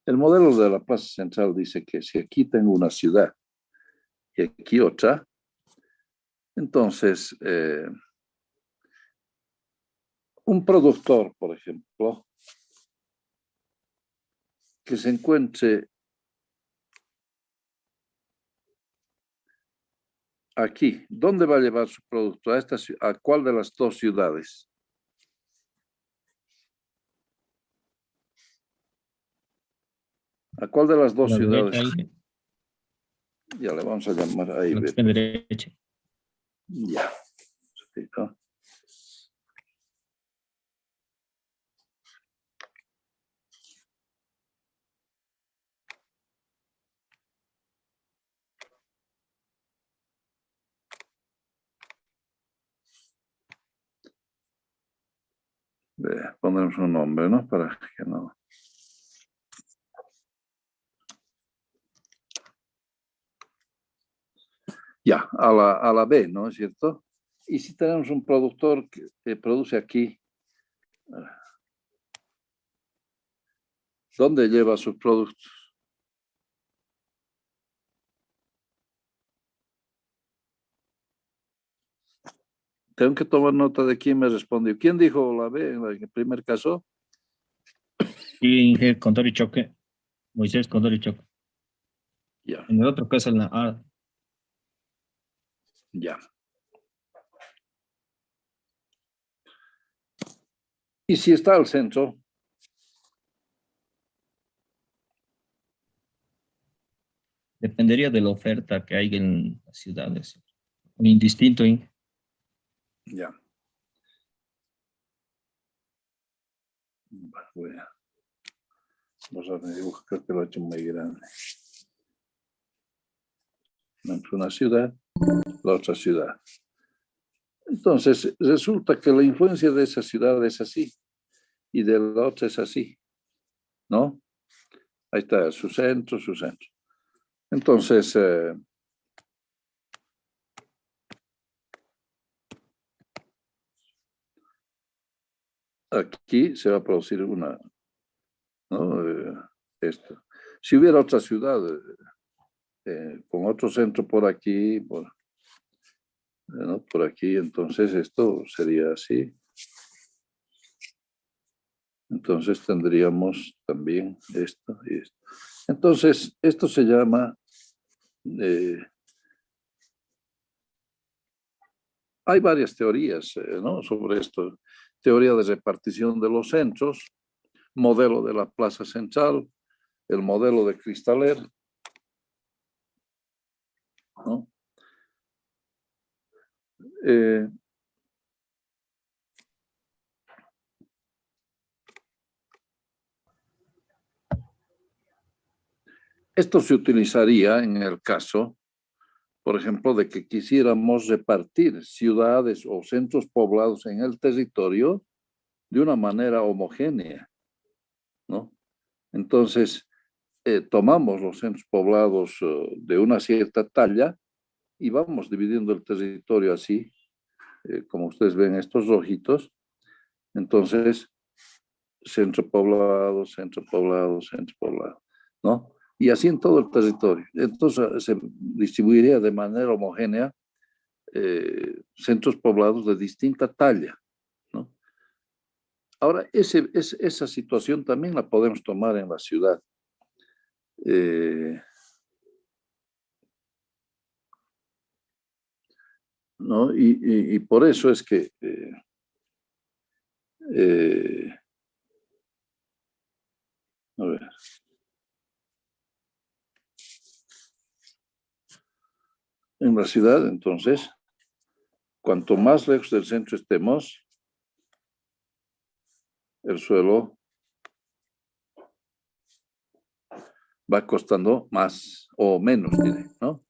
El modelo de la plaza central dice que si aquí tengo una ciudad y aquí otra, entonces un productor, por ejemplo, que se encuentre aquí, ¿dónde va a llevar su producto? ¿A cuál de las dos ciudades? ¿A cuál de las A dos la ciudades? derecha, ahí, Ya le vamos a llamar ahí. a la extrema derecha. Ya. Sí, ¿no? Ponemos un nombre, ¿no? Para que no. Ya, a la B, ¿no es cierto? Y si tenemos un productor que produce aquí, ¿dónde lleva sus productos? Tengo que tomar nota de quién me respondió. ¿Quién dijo la B en el primer caso? Y Inge Condori Choque. Moisés Condori Choque. Ya, En el otro caso, en la A. ya. Y si está al centro, Dependería de la oferta que hay en las ciudades. Indistinto, Inge. ya. Voy a borrar mi dibujo, creo que lo he hecho muy grande. Una ciudad, la otra ciudad. Entonces, resulta que la influencia de esa ciudad es así y de la otra es así, ¿no? Ahí está su centro, su centro. Entonces, aquí se va a producir una, ¿no? Esto. Si hubiera otra ciudad con otro centro por aquí, ¿no? Por aquí, entonces esto sería así. Entonces tendríamos también esto y esto. Entonces, esto se llama, hay varias teorías, ¿no? Sobre esto. Teoría de repartición de los centros, modelo de la plaza central, el modelo de Cristaler, ¿no? Eh, esto se utilizaría en el caso, por ejemplo, de que quisiéramos repartir ciudades o centros poblados en el territorio de una manera homogénea, ¿no? Entonces, tomamos los centros poblados de una cierta talla y vamos dividiendo el territorio así, como ustedes ven estos rojitos. Entonces, centro poblado, centro poblado, centro poblado, ¿no? Y así en todo el territorio. Entonces, se distribuiría de manera homogénea centros poblados de distinta talla, ¿no? Ahora, esa situación también la podemos tomar en la ciudad. ¿No? Y por eso es que a ver. En la ciudad, entonces, cuanto más lejos del centro estemos, el suelo va costando más o menos, diré, ¿no?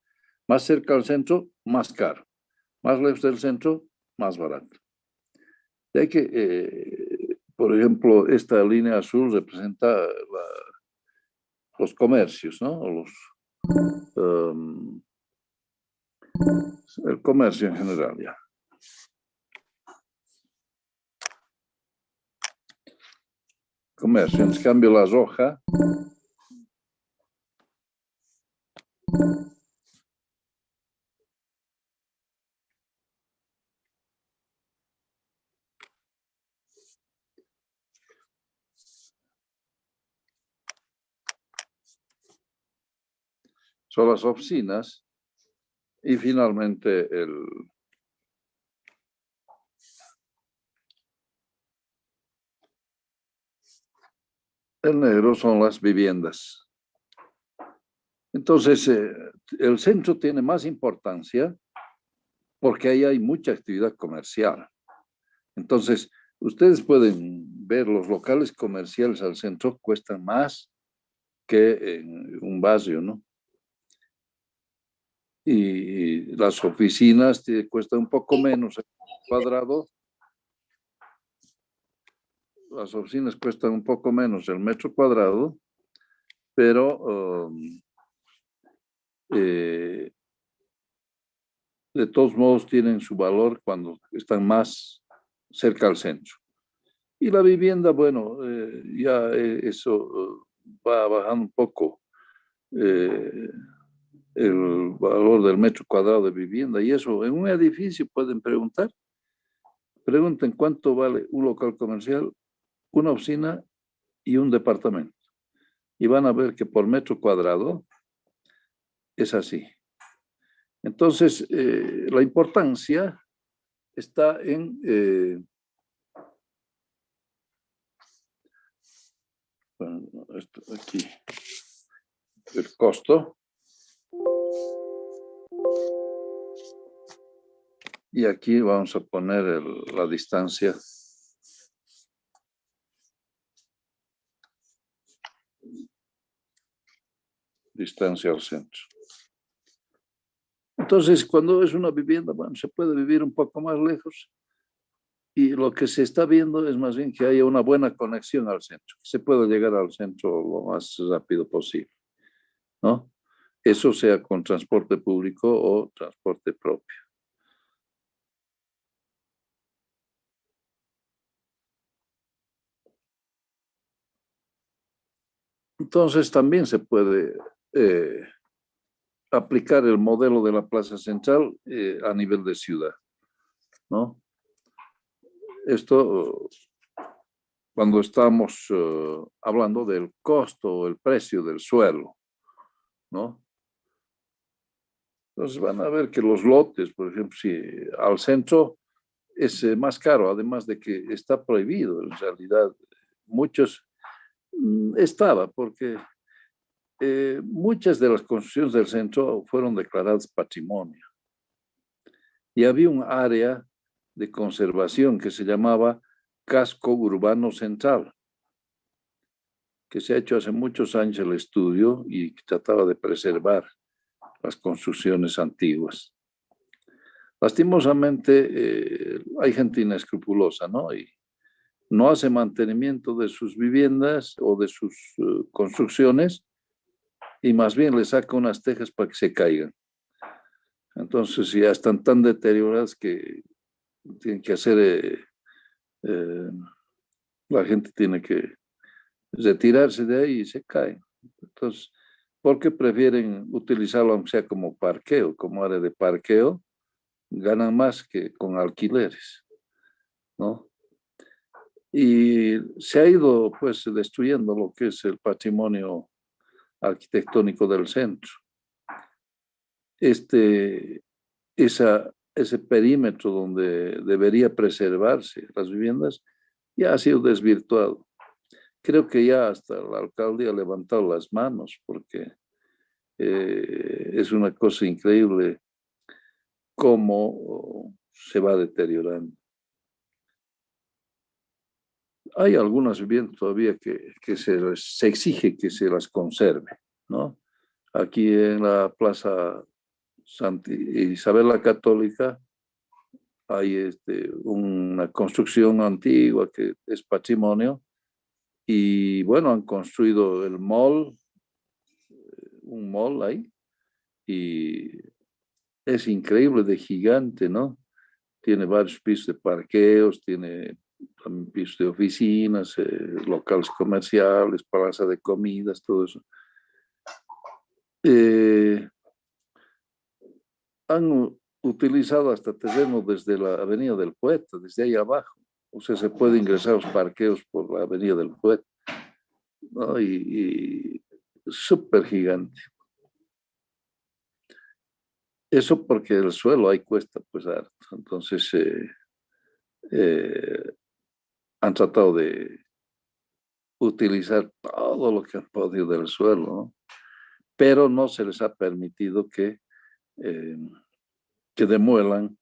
Más cerca del centro, más caro. Más lejos del centro, más barato. De ahí que, por ejemplo, esta línea azul representa los comercios, ¿no? El comercio en general, ya. Comercio. En cambio, la roja Son las oficinas y finalmente el negro son las viviendas. Entonces, el centro tiene más importancia porque ahí hay mucha actividad comercial. Entonces, ustedes pueden ver los locales comerciales al centro cuestan más que en un barrio, ¿no? Y las oficinas cuestan un poco menos el cuadrado. Las oficinas cuestan un poco menos el metro cuadrado, pero de todos modos tienen su valor cuando están más cerca al centro. Y la vivienda, bueno, ya eso va bajando un poco el valor del metro cuadrado de vivienda. Y eso, en un edificio pueden preguntar. Pregunten cuánto vale un local comercial, una oficina y un departamento. Y van a ver que por metro cuadrado es así. Entonces, la importancia está en bueno, esto aquí, el costo. Y aquí vamos a poner la distancia. Distancia al centro. Entonces, cuando es una vivienda, bueno, se puede vivir un poco más lejos. Y lo que se está viendo es más bien que haya una buena conexión al centro. Que se pueda llegar al centro lo más rápido posible, ¿no? Eso sea con transporte público o transporte propio. Entonces también se puede aplicar el modelo de la Plaza Central a nivel de ciudad, ¿no? Esto cuando estamos hablando del costo o el precio del suelo, ¿no? Entonces van a ver que los lotes, por ejemplo, si al centro es más caro, además de que está prohibido en realidad. Muchos estaba, porque muchas de las construcciones del centro fueron declaradas patrimonio. Y había un área de conservación que se llamaba Casco Urbano Central, que se ha hecho hace muchos años el estudio y trataba de preservar las construcciones antiguas. Lastimosamente, hay gente inescrupulosa, ¿no? Y no hace mantenimiento de sus viviendas o de sus construcciones y más bien le saca unas tejas para que se caigan. Entonces ya están tan deterioradas que tienen que hacer, eh, la gente tiene que retirarse de ahí y se caen. Entonces, ¿por qué prefieren utilizarlo aunque sea como parqueo, como área de parqueo? Ganan más que con alquileres, ¿no? Y se ha ido pues destruyendo lo que es el patrimonio arquitectónico del centro. Ese perímetro donde debería preservarse las viviendas ya ha sido desvirtuado. Creo que ya hasta la alcaldía ha levantado las manos porque es una cosa increíble cómo se va deteriorando. Hay algunas viviendas todavía que se exige que se las conserve, ¿no? Aquí en la Plaza Santa Isabel la Católica hay una construcción antigua que es patrimonio y bueno, han construido el mall, un mall ahí y es increíble de gigante, ¿no? Tiene varios pisos de parqueos, tiene también pisos de oficinas, locales comerciales, plaza de comidas, todo eso. han utilizado hasta terreno desde la Avenida del Poeta, desde ahí abajo. O sea, se puede ingresar a los parqueos por la Avenida del Poeta, ¿no? Y súper gigante. Eso porque el suelo ahí cuesta, pues, harto. Entonces, eh, han tratado de utilizar todo lo que han podido del suelo, ¿no? Pero no se les ha permitido eh, que demuelan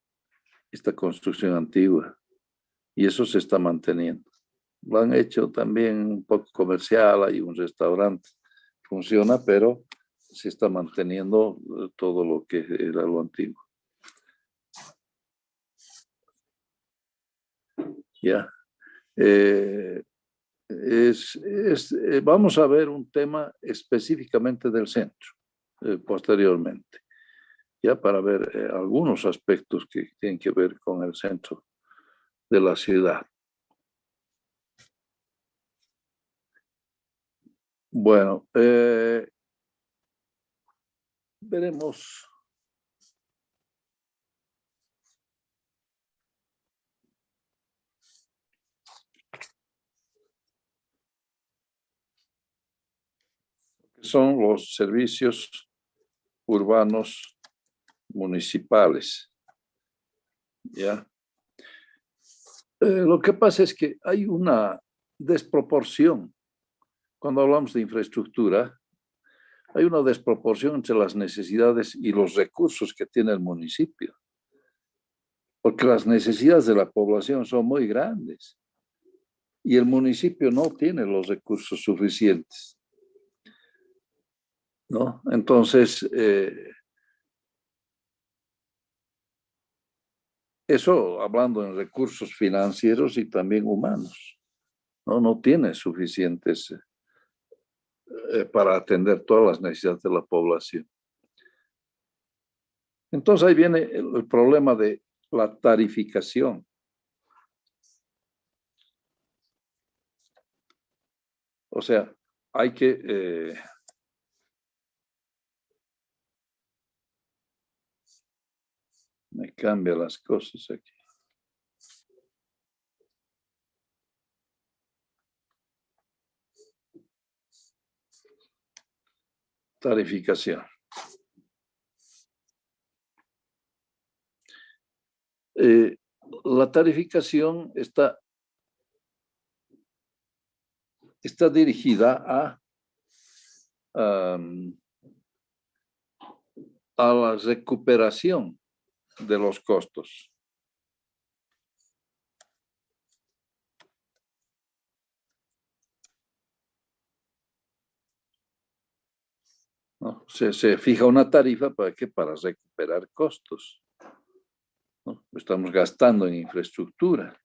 esta construcción antigua. Y eso se está manteniendo. Lo han hecho también un poco comercial, hay un restaurante, funciona, pero se está manteniendo todo lo que era lo antiguo. Ya. Eh, vamos a ver un tema específicamente del centro posteriormente, ya para ver algunos aspectos que tienen que ver con el centro de la ciudad. Bueno, veremos. Son los servicios urbanos municipales. ¿Ya? Lo que pasa es que hay una desproporción. Cuando hablamos de infraestructura, hay una desproporción entre las necesidades y los recursos que tiene el municipio, porque las necesidades de la población son muy grandes y el municipio no tiene los recursos suficientes, ¿no? Entonces, eso hablando en recursos financieros y también humanos, ¿no? No tiene suficientes para atender todas las necesidades de la población. Entonces ahí viene el problema de la tarificación. O sea, hay que me cambia las cosas aquí. Tarificación. La tarificación está dirigida a la recuperación de los costos. ¿No? Se fija una tarifa para qué, para recuperar costos, ¿no? Estamos gastando en infraestructura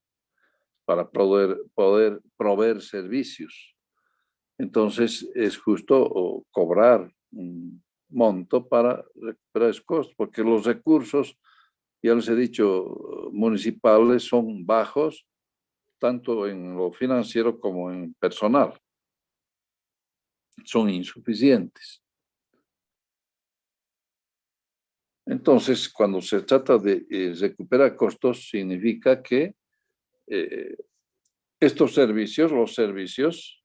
para poder proveer servicios. Entonces es justo cobrar un monto para recuperar esos costos, porque los recursos, ya les he dicho, municipales son bajos, tanto en lo financiero como en personal. Son insuficientes. Entonces, cuando se trata de recuperar costos, significa que eh, estos servicios, los servicios,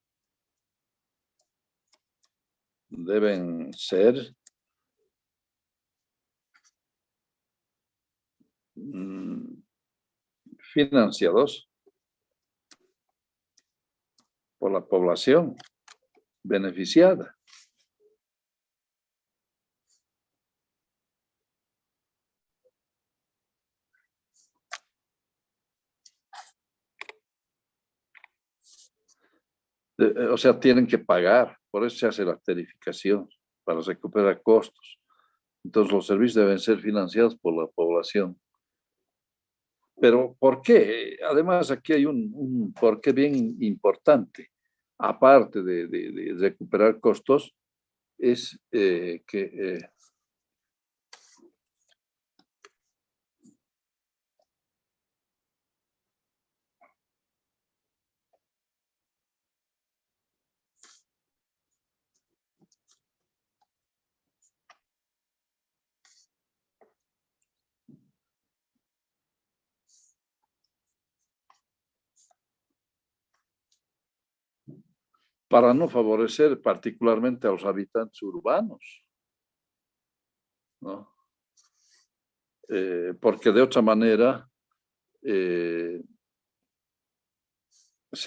deben ser financiados por la población beneficiada. O sea, tienen que pagar, por eso se hace la tarificación, para recuperar costos. Entonces, los servicios deben ser financiados por la población. Pero, ¿por qué? Además, aquí hay un porqué bien importante. Aparte de recuperar costos, es que para no favorecer particularmente a los habitantes urbanos, ¿no? Porque de otra manera se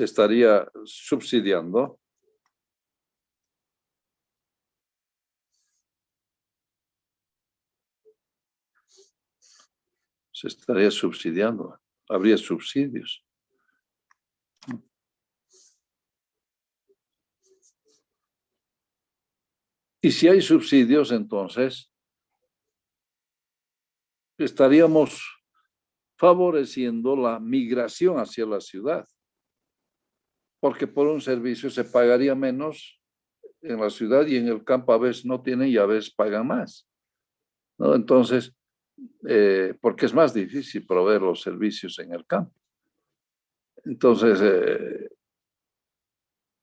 estaría subsidiando habría subsidios. Y si hay subsidios, entonces estaríamos favoreciendo la migración hacia la ciudad, porque por un servicio se pagaría menos en la ciudad y en el campo a veces no tienen y a veces pagan más, ¿no? Entonces, porque es más difícil proveer los servicios en el campo. Entonces,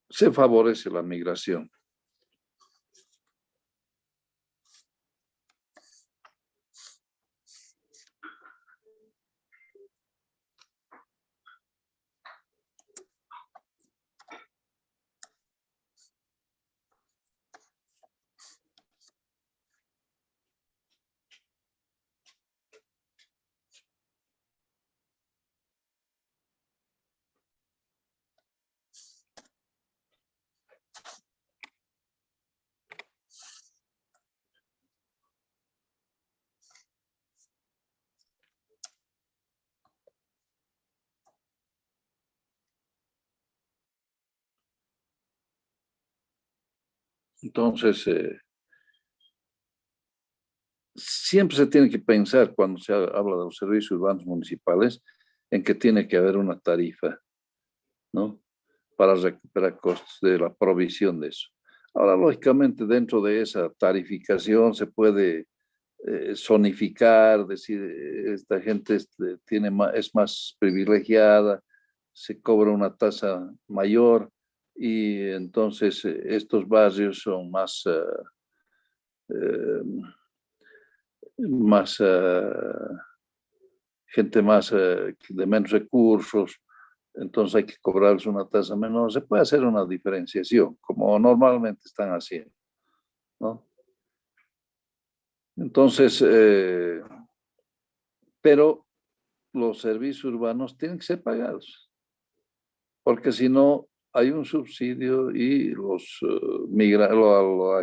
se favorece la migración. Entonces, siempre se tiene que pensar cuando se habla de los servicios urbanos municipales en que tiene que haber una tarifa, ¿no? Para recuperar costos de la provisión de eso. Ahora, lógicamente, dentro de esa tarificación se puede zonificar, decir, esta gente es más privilegiada, se cobra una tasa mayor y entonces estos barrios son eh, más gente más de menos recursos, entonces hay que cobrarles una tasa menor. Se puede hacer una diferenciación, como normalmente están haciendo, ¿no? Entonces, pero los servicios urbanos tienen que ser pagados, porque si no hay un subsidio y la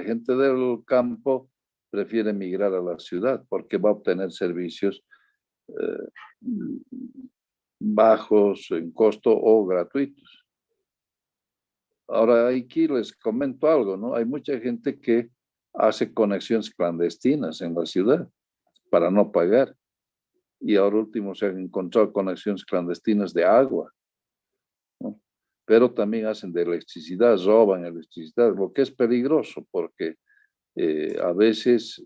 gente del campo prefiere migrar a la ciudad porque va a obtener servicios bajos en costo o gratuitos. Ahora aquí les comento algo, ¿no? Hay mucha gente que hace conexiones clandestinas en la ciudad para no pagar. Y ahora último se han encontrado conexiones clandestinas de agua, ¿no? Pero también hacen de electricidad, roban electricidad, lo que es peligroso porque a veces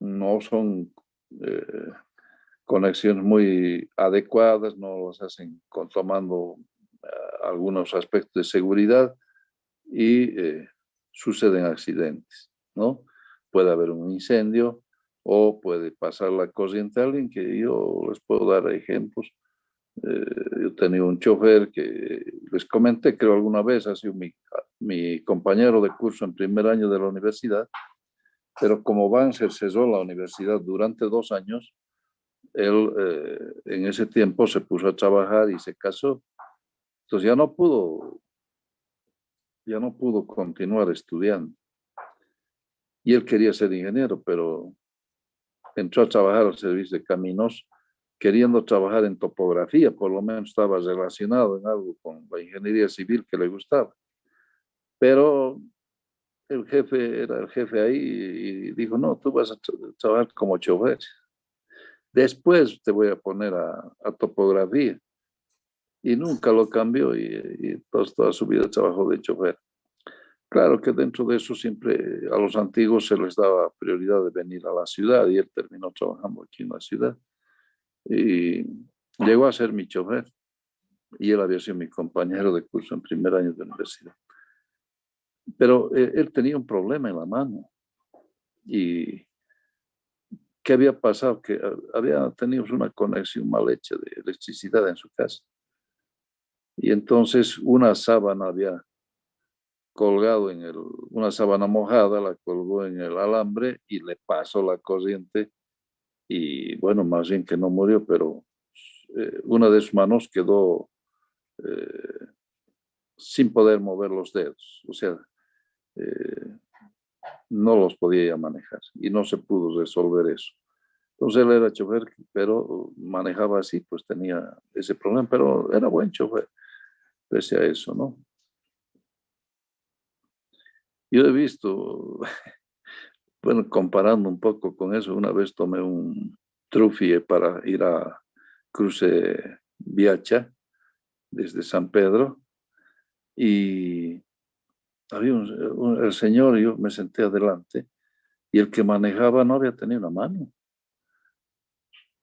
no son conexiones muy adecuadas, no las hacen tomando algunos aspectos de seguridad y suceden accidentes, ¿no? Puede haber un incendio o puede pasar la corriente a alguien, que yo les puedo dar ejemplos. Yo tenía un chofer que les comenté, creo alguna vez, ha sido mi compañero de curso en primer año de la universidad, pero como Banzer cesó la universidad durante 2 años, él en ese tiempo se puso a trabajar y se casó. Entonces ya no pudo continuar estudiando. Y él quería ser ingeniero, pero entró a trabajar al servicio de caminos, queriendo trabajar en topografía, por lo menos estaba relacionado en algo con la ingeniería civil que le gustaba. Pero el jefe era el jefe ahí y dijo, no, tú vas a trabajar como chofer. Después te voy a poner a topografía. Y nunca lo cambió y toda su vida trabajó de chofer. Claro que dentro de eso siempre a los antiguos se les daba prioridad de venir a la ciudad y él terminó trabajando aquí en la ciudad. Y llegó a ser mi chofer y él había sido mi compañero de curso en primer año de universidad. Pero él tenía un problema en la mano y ¿qué había pasado? Que había tenido una conexión mal hecha de electricidad en su casa y entonces una sábana había colgado en una sábana mojada, la colgó en el alambre y le pasó la corriente y bueno, más bien que no murió, pero una de sus manos quedó eh, sin poder mover los dedos, o sea, eh, no los podía ya manejar y no se pudo resolver eso. Entonces él era chofer, pero manejaba así, pues tenía ese problema, pero era buen chofer, pese a eso, ¿no? Yo he visto, bueno, comparando un poco con eso, una vez tomé un trufie para ir a Cruce Viacha desde San Pedro y había el señor, yo me senté adelante y el que manejaba no había tenido una mano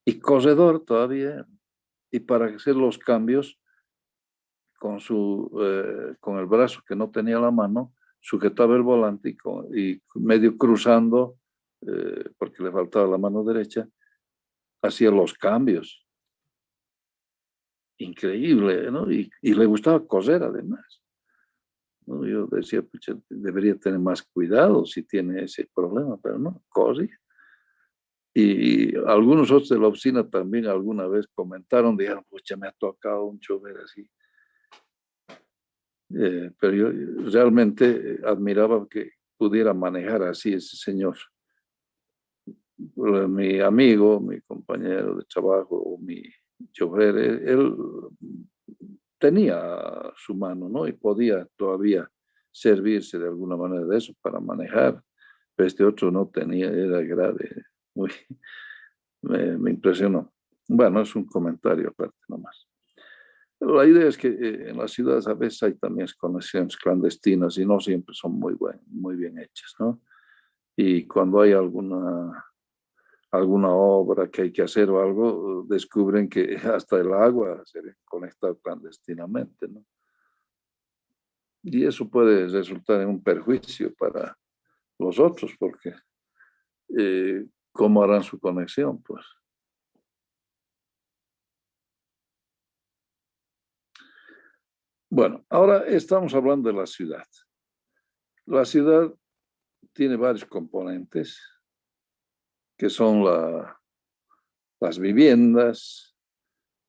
y corredor todavía y para hacer los cambios con el brazo que no tenía la mano, sujetaba el volante y medio cruzando, porque le faltaba la mano derecha, hacía los cambios. Increíble, ¿no? Y le gustaba coser además, ¿no? Yo decía, pucha, debería tener más cuidado si tiene ese problema, pero no, cose. Y algunos otros de la oficina también alguna vez comentaron, dijeron, pucha, me ha tocado un chofer así. Pero yo realmente admiraba que pudiera manejar así ese señor. Mi amigo, mi compañero de trabajo, o mi chofer, él tenía su mano, ¿no? Y podía todavía servirse de alguna manera de eso para manejar, pero este otro no tenía, era grave, muy, me impresionó. Bueno, es un comentario aparte nomás. La idea es que en las ciudades a veces hay también conexiones clandestinas y no siempre son muy bien hechas, ¿no? Y cuando hay alguna obra que hay que hacer o algo, descubren que hasta el agua se conecta clandestinamente, ¿no? Y eso puede resultar en un perjuicio para los otros, porque ¿cómo harán su conexión? Pues bueno, ahora estamos hablando de la ciudad. La ciudad tiene varios componentes, que son las viviendas,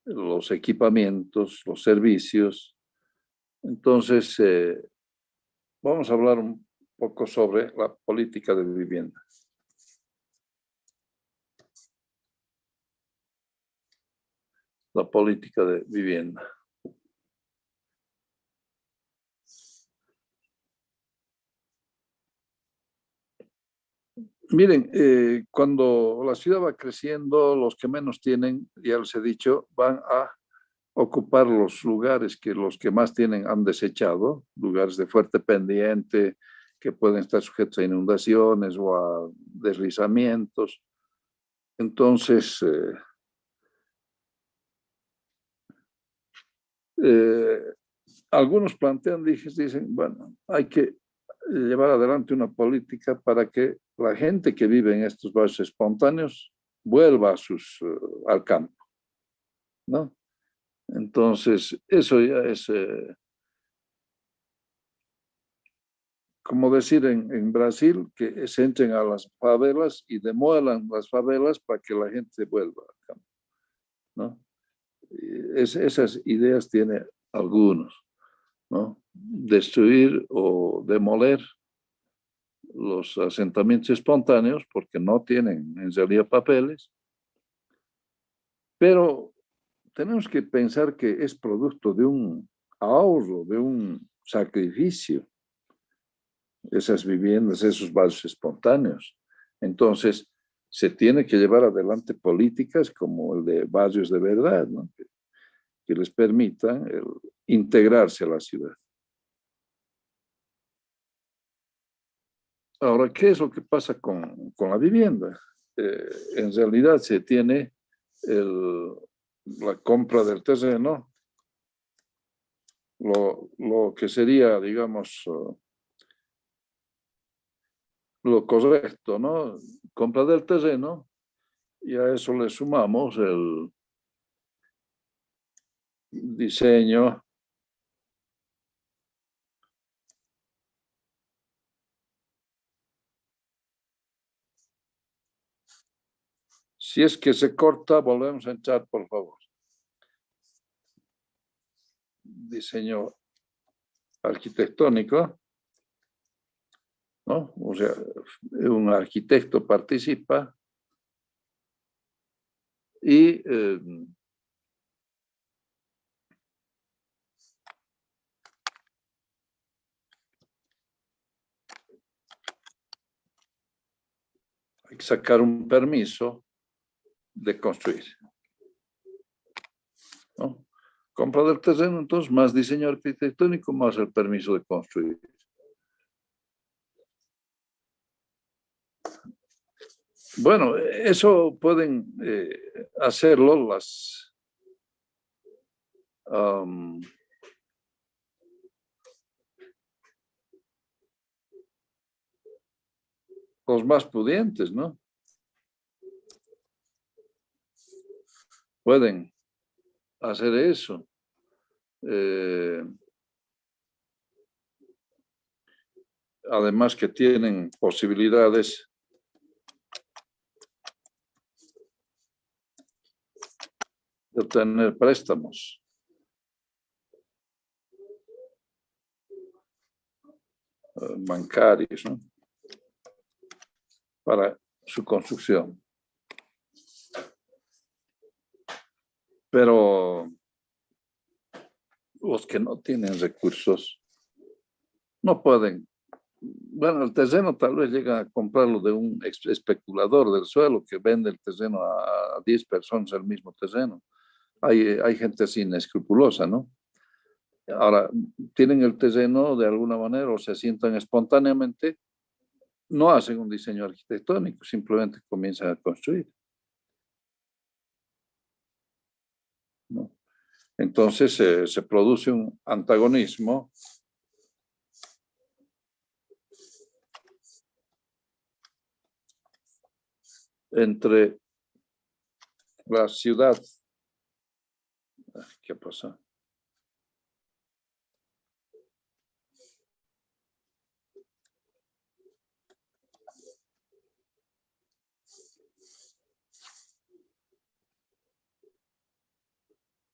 los equipamientos, los servicios. Entonces, vamos a hablar un poco sobre la política de vivienda. La política de vivienda. Miren, cuando la ciudad va creciendo, los que menos tienen, ya les he dicho, van a ocupar los lugares que los que más tienen han desechado, lugares de fuerte pendiente que pueden estar sujetos a inundaciones o a deslizamientos. Entonces, eh, algunos plantean, dicen, bueno, hay que llevar adelante una política para que la gente que vive en estos barrios espontáneos vuelva al campo, ¿no? Entonces, eso ya es como decir en Brasil que se entren a las favelas y demuelan las favelas para que la gente vuelva al campo, ¿no? Esas ideas tiene algunos, ¿no? Destruir o demoler los asentamientos espontáneos porque no tienen en realidad papeles, pero tenemos que pensar que es producto de un ahorro, de un sacrificio, esas viviendas, esos barrios espontáneos. Entonces, se tiene que llevar adelante políticas como el de barrios de verdad, ¿no? Que les permitan integrarse a la ciudad. Ahora, ¿qué es lo que pasa con la vivienda? En realidad se tiene la compra del terreno, lo que sería, digamos, lo correcto, ¿no? Compra del terreno y a eso le sumamos el diseño, Si es que se corta, volvemos a entrar, por favor. Diseño arquitectónico, ¿no? O sea, un arquitecto participa y hay que sacar un permiso de construir, ¿no? Compra del terreno, entonces, más diseño arquitectónico, más el permiso de construir. Bueno, eso pueden hacerlo los más pudientes, ¿no? Pueden hacer eso. Además que tienen posibilidades de obtener préstamos. Bancarios, ¿no? Para su construcción. Pero los que no tienen recursos no pueden. Bueno, el terreno tal vez llega a comprarlo de un especulador del suelo que vende el terreno a 10 personas el mismo terreno. Hay gente así inescrupulosa, ¿no? Ahora, tienen el terreno de alguna manera o se sientan espontáneamente, no hacen un diseño arquitectónico, simplemente comienzan a construir, ¿no? Entonces se produce un antagonismo entre la ciudad. ¿Qué pasa?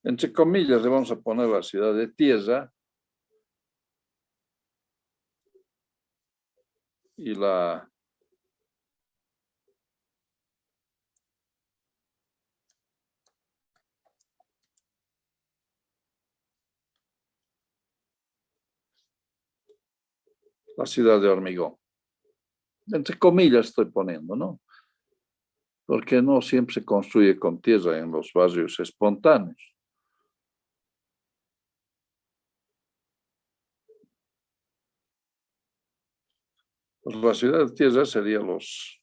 Entre comillas, le vamos a poner la ciudad de tierra y la ciudad de hormigón. Entre comillas estoy poniendo, ¿no? Porque no siempre se construye con tierra en los barrios espontáneos. Pues la ciudad de tierra serían los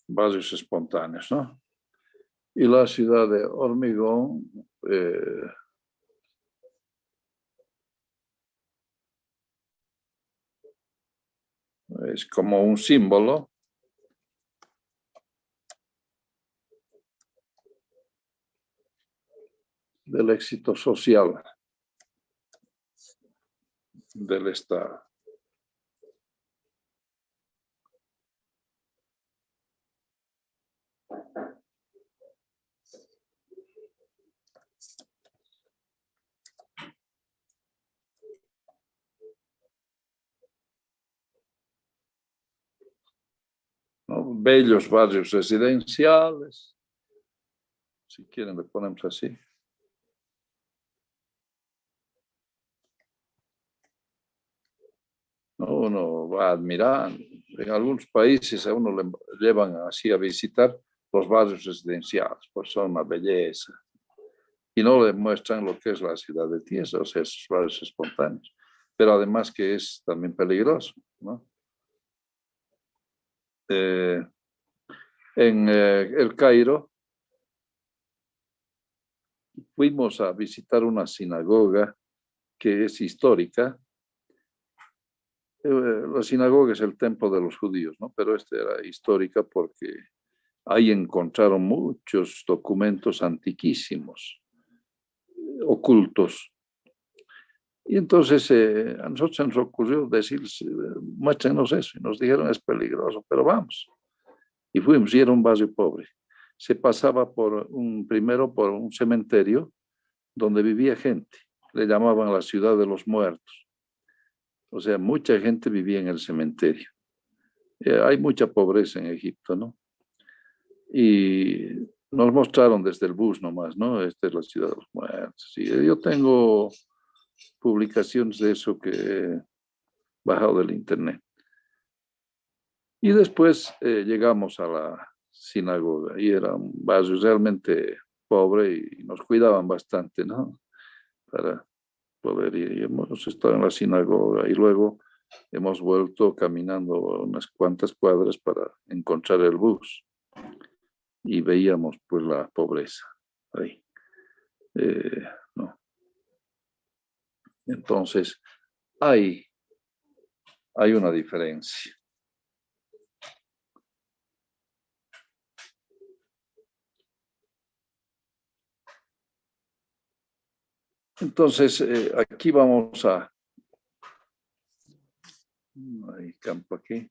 barrios espontáneos, ¿no? Y la ciudad de hormigón es como un símbolo del éxito social del Estado. ¿No? Bellos barrios residenciales, si quieren le ponemos así. ¿No? Uno va a admirar, en algunos países a uno le llevan así a visitar los barrios residenciales, pues son una belleza. Y no le muestran lo que es la ciudad de tierra, o sea, esos barrios espontáneos. Pero además que es también peligroso, ¿no? En El Cairo fuimos a visitar una sinagoga que es histórica. La sinagoga es el templo de los judíos, ¿no? Pero esta era histórica porque ahí encontraron muchos documentos antiquísimos, ocultos. Y entonces a nosotros se nos ocurrió decir, muéstrenos eso. Y nos dijeron, es peligroso, pero vamos. Y fuimos, y era un barrio pobre. Se pasaba primero por un cementerio donde vivía gente. Le llamaban la ciudad de los muertos. O sea, mucha gente vivía en el cementerio. Hay mucha pobreza en Egipto, ¿no? Y nos mostraron desde el bus nomás, ¿no? Esta es la ciudad de los muertos. Y yo tengo publicaciones de eso que he bajado del internet. Y después llegamos a la sinagoga y era un barrio realmente pobre y nos cuidaban bastante, ¿no? Para poder ir. Y hemos estado en la sinagoga y luego hemos vuelto caminando unas cuantas cuadras para encontrar el bus y veíamos pues la pobreza ahí. No. Entonces, hay una diferencia. Entonces, aquí vamos a... Hay campo aquí.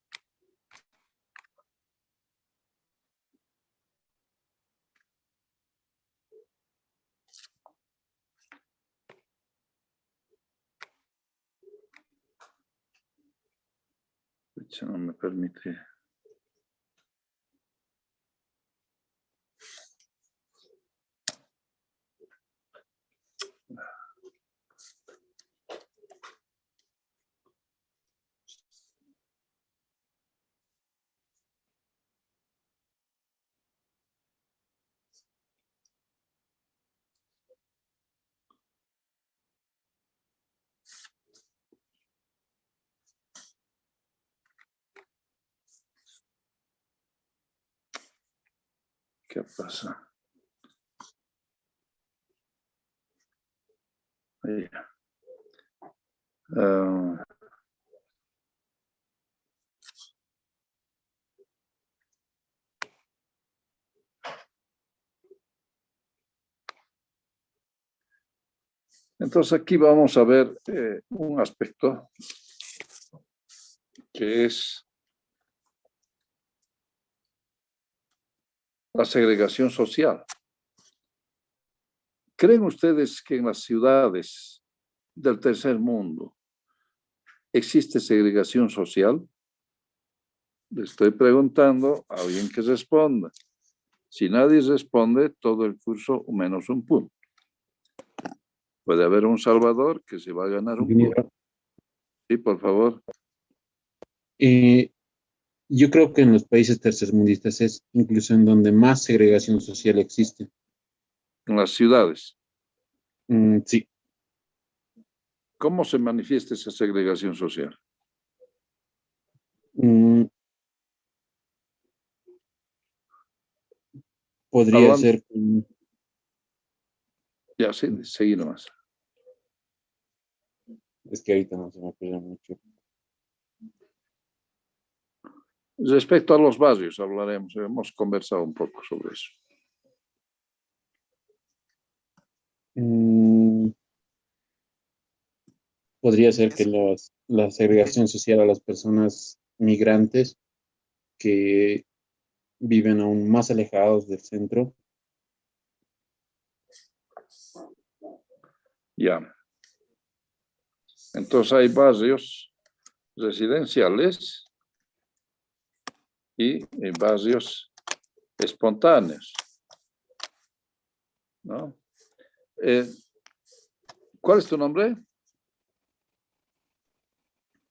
No me permite. ¿Qué pasa? Ahí. Entonces aquí vamos a ver un aspecto que es la segregación social. ¿Creen ustedes que en las ciudades del tercer mundo existe segregación social? Le estoy preguntando a alguien que responda. Si nadie responde, todo el curso menos un punto. Puede haber un salvador que se va a ganar un punto. Sí, por favor. Yo creo que en los países tercermundistas es incluso en donde más segregación social existe. En las ciudades. Sí. ¿Cómo se manifiesta esa segregación social? Podría Hablando, ser. ya, sí, seguí nomás. Es que ahorita no se me ocurre mucho. Respecto a los barrios, hablaremos, hemos conversado un poco sobre eso. Podría ser que la segregación social a las personas migrantes que viven aún más alejados del centro. Ya. Entonces hay barrios residenciales y barrios espontáneos, ¿no? ¿Cuál es tu nombre?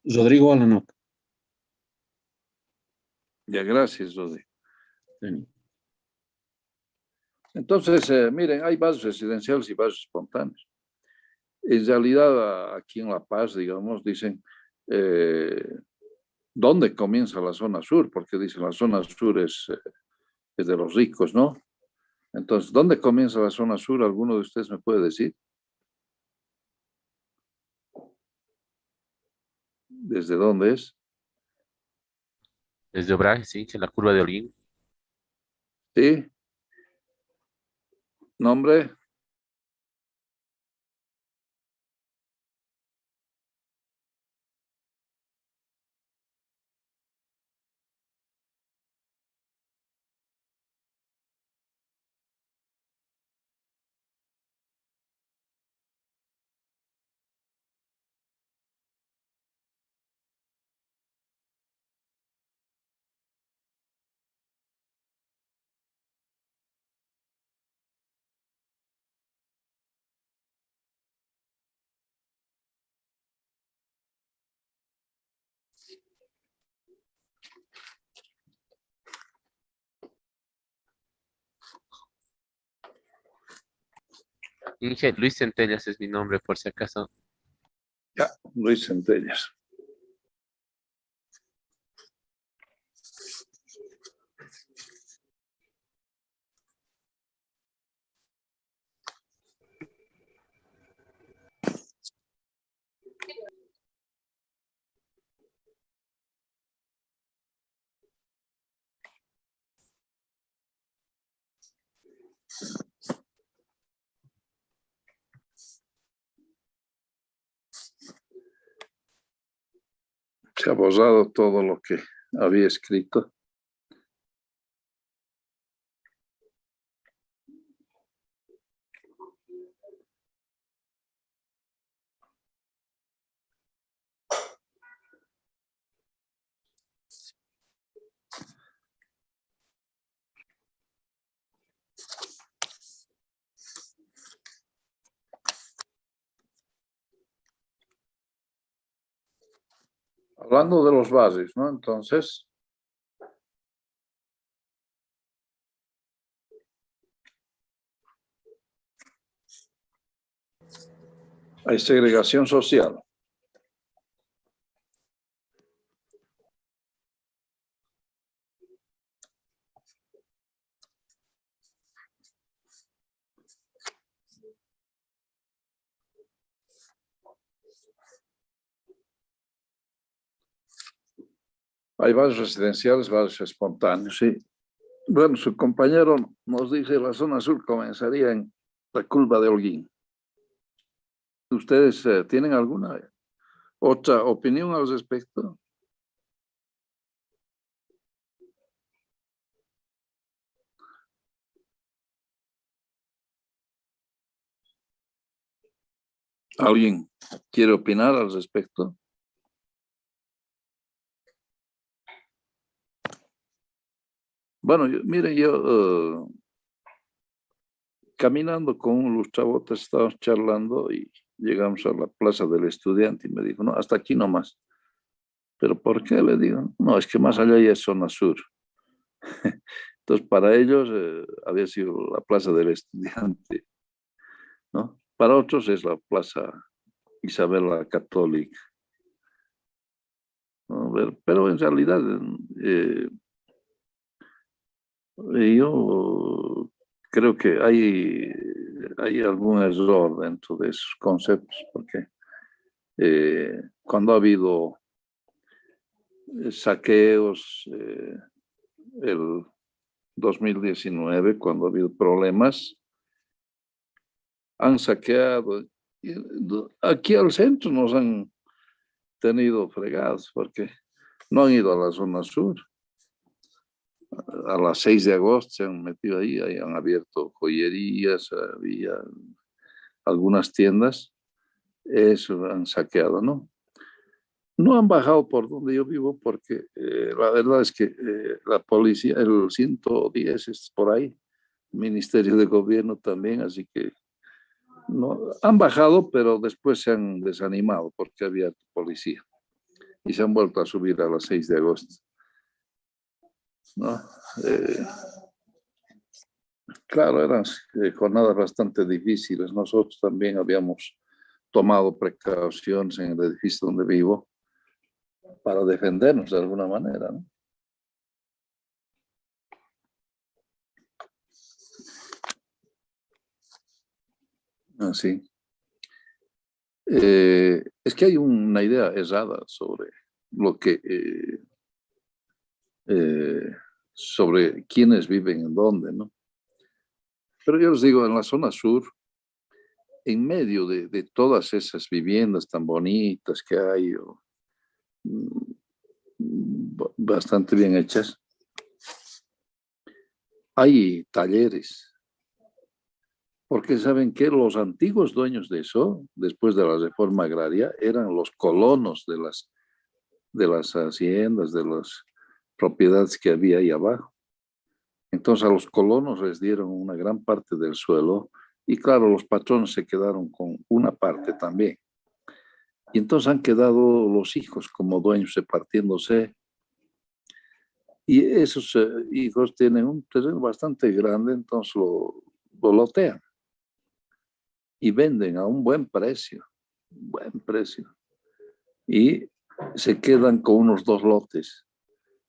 Rodrigo Alanok. Ya, gracias, Rodrigo. Sí. Entonces, miren, hay barrios residenciales y barrios espontáneos. En realidad, aquí en La Paz, digamos, dicen, ¿dónde comienza la zona sur? Porque dicen, la zona sur es de los ricos, ¿no? Entonces, ¿dónde comienza la zona sur? ¿Alguno de ustedes me puede decir? ¿Desde dónde es? Desde Obraje, sí, en la curva de Olguín. ¿Sí? ¿Nombre? Inge, Luis Centellas es mi nombre, por si acaso. Ya, Luis Centellas. Se ha borrado todo lo que había escrito. Hablando de los barrios, ¿no? Entonces, hay segregación social. Hay barrios residenciales, barrios espontáneos, sí. Bueno, su compañero nos dice la zona sur comenzaría en la curva de Holguín. ¿Ustedes tienen alguna otra opinión al respecto? ¿Alguien quiere opinar al respecto? Bueno, miren, yo caminando con los chavotes estábamos charlando y llegamos a la Plaza del Estudiante y me dijo, no, hasta aquí nomás. ¿Pero por qué? Le digo, no, es que más allá ya es zona sur. Entonces, para ellos había sido la Plaza del Estudiante, ¿no? Para otros es la Plaza Isabel la Católica, ¿no? Pero en realidad yo creo que hay algún error dentro de esos conceptos, porque cuando ha habido saqueos, el 2019, cuando ha habido problemas, han saqueado. Y aquí al centro nos han tenido fregados porque no han ido a la zona sur. A las 6 de agosto se han metido ahí han abierto joyerías, había algunas tiendas, eso han saqueado, ¿no? No han bajado por donde yo vivo porque la verdad es que la policía, el 110 es por ahí, Ministerio de Gobierno también, así que no, han bajado, pero después se han desanimado porque había policía y se han vuelto a subir a las 6 de agosto, ¿no? Claro, eran jornadas bastante difíciles. Nosotros también habíamos tomado precauciones en el edificio donde vivo para defendernos de alguna manera, ¿no? Así. Es que hay una idea errada sobre lo que, sobre quiénes viven en dónde, ¿no? Pero yo les digo, en la zona sur, en medio de todas esas viviendas tan bonitas que hay, bastante bien hechas, hay talleres. Porque saben que los antiguos dueños de eso, después de la reforma agraria, eran los colonos de las haciendas, de las propiedades que había ahí abajo. Entonces a los colonos les dieron una gran parte del suelo y claro, los patrones se quedaron con una parte también. Y entonces han quedado los hijos como dueños repartiéndose. Y esos hijos tienen un terreno bastante grande, entonces lo lotean. y venden a un buen precio, y se quedan con unos 2 lotes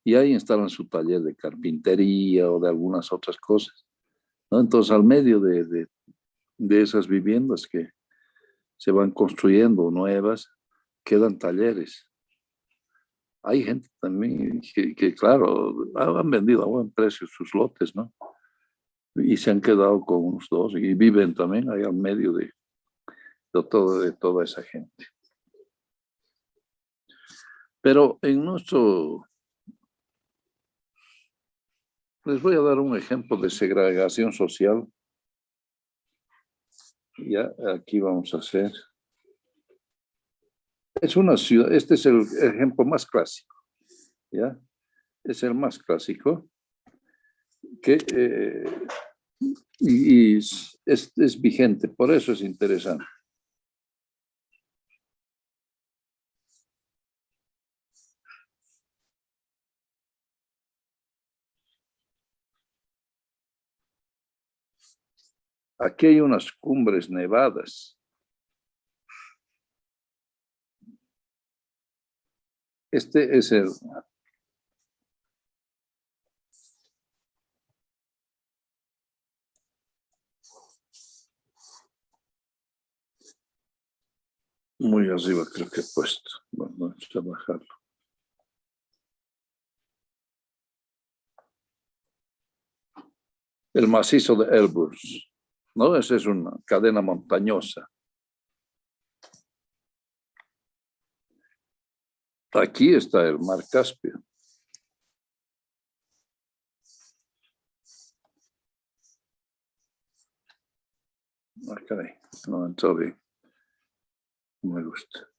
y ahí instalan su taller de carpintería o de algunas otras cosas, ¿no? Entonces, al medio de esas viviendas que se van construyendo nuevas, quedan talleres. Hay gente también que claro, han vendido a buen precio sus lotes, ¿no? Y se han quedado con unos 2 y viven también ahí al medio de toda esa gente. Pero les voy a dar un ejemplo de segregación social. Ya, aquí vamos a hacer. Es una ciudad, este es el ejemplo más clásico, ¿ya? Es el más clásico, que y es vigente, por eso es interesante. Aquí hay unas cumbres nevadas. Este es el... Muy arriba creo que he puesto. Bueno, vamos a bajarlo. El macizo de Elburz, ¿no? Esa es una cadena montañosa. Aquí está el mar Caspio. Ah, caray, no entró bien. No me gusta.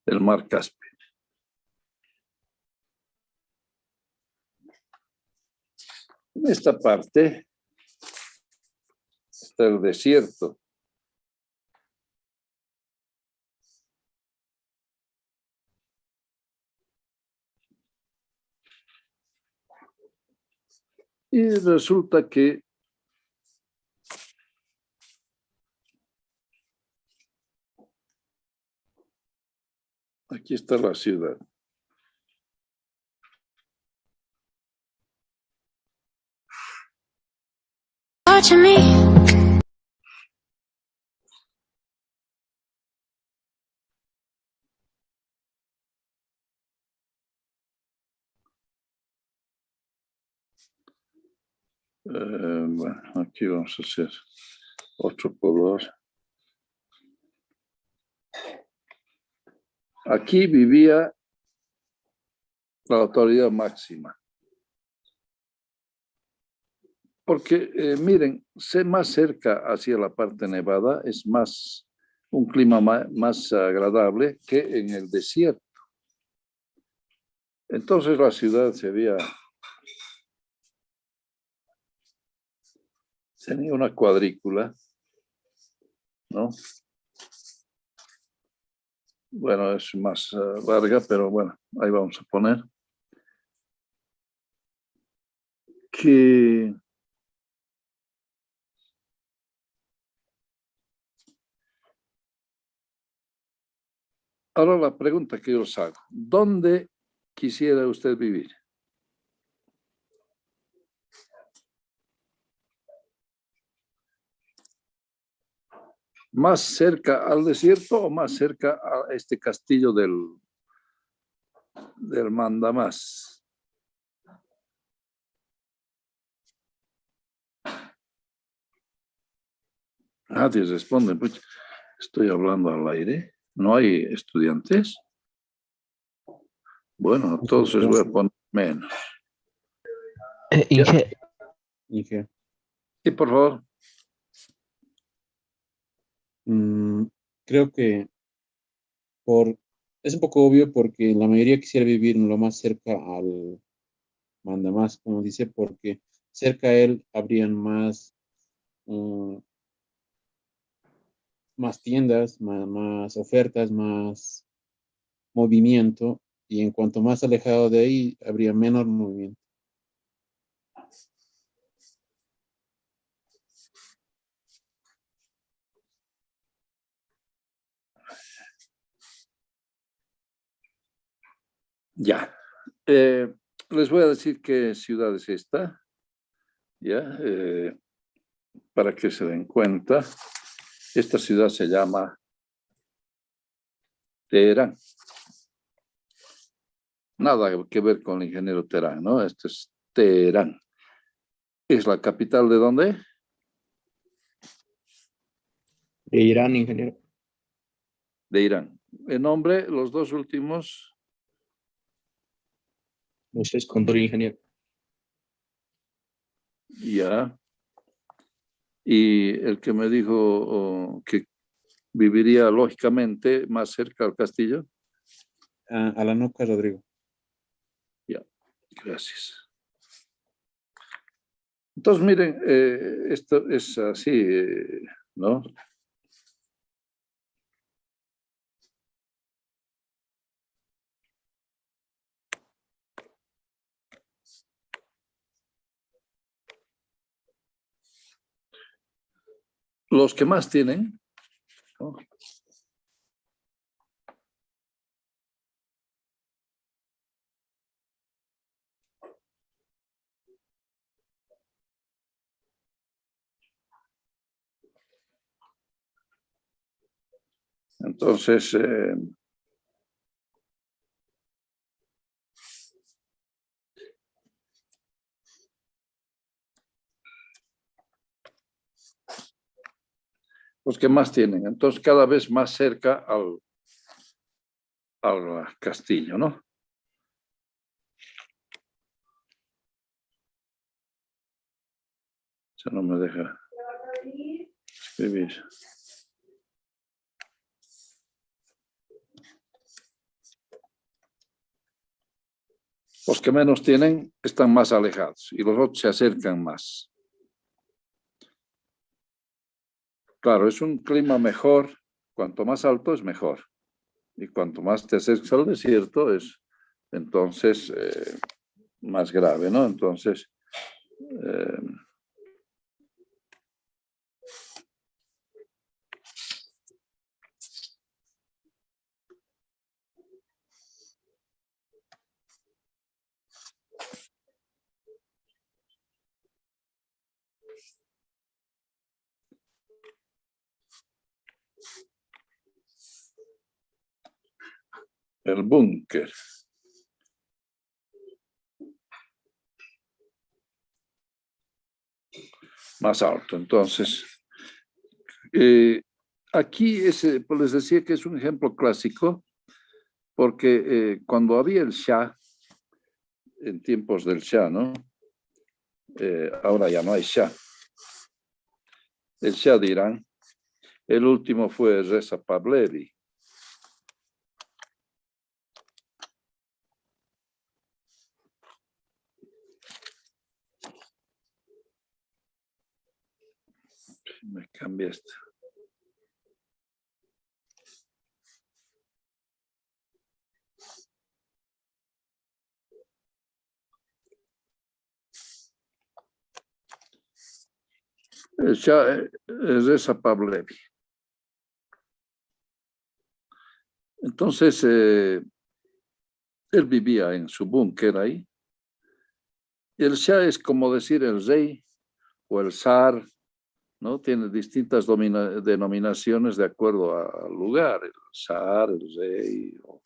El mar Caspio. En esta parte está el desierto. Y resulta que aquí está la ciudad. Watching me. Bueno, aquí vamos a hacer otro color. Aquí vivía la autoridad máxima. Porque, miren, más cerca hacia la parte nevada es más un clima más agradable que en el desierto. Entonces la ciudad tenía una cuadrícula, ¿no? Bueno, es más larga, pero bueno, ahí vamos a poner. Que ahora la pregunta que yo os hago, ¿dónde quisiera usted vivir? ¿Más cerca al desierto o más cerca a este castillo del mandamás? Nadie responde. Pues, estoy hablando al aire. ¿No hay estudiantes? Bueno, entonces voy a poner menos. Inge. Y por favor. Creo que es un poco obvio porque la mayoría quisiera vivir lo más cerca al mandamás, como dice, porque cerca a él habrían más más tiendas, más ofertas, más movimiento, y en cuanto más alejado de ahí, habría menor movimiento. Ya. Les voy a decir qué ciudad es esta, ya, para que se den cuenta. Esta ciudad se llama Teherán. Nada que ver con el ingeniero Terán, ¿no? Esto es Teherán. ¿Es la capital de dónde? De Irán, ingeniero. De Irán. El nombre, los dos últimos. Moisés Condor, ingeniero. Ya. Y el que me dijo que viviría lógicamente más cerca al castillo. A la Noca, Rodrigo. Ya, gracias. Entonces, miren, esto es así, ¿no? Los que más tienen, ¿no? Entonces, los que más tienen. Entonces, cada vez más cerca al castillo, ¿no? Eso no me deja escribir. Los que menos tienen están más alejados y los otros se acercan más. Claro, es un clima mejor. Cuanto más alto es mejor. Y cuanto más te acercas al desierto es entonces más grave, ¿no? Entonces, el búnker. Más alto. Entonces, aquí pues les decía que es un ejemplo clásico porque cuando había el Shah, en tiempos del Shah, ¿no? Ahora ya no hay Shah. El Shah de Irán, el último fue Reza Pahlavi. Me cambia esto. El Shah Reza Pahlavi. Entonces, él vivía en su búnker ahí. El Shah es como decir el rey o el zar, ¿no? Tiene distintas denominaciones de acuerdo al lugar. El zar, el rey, o,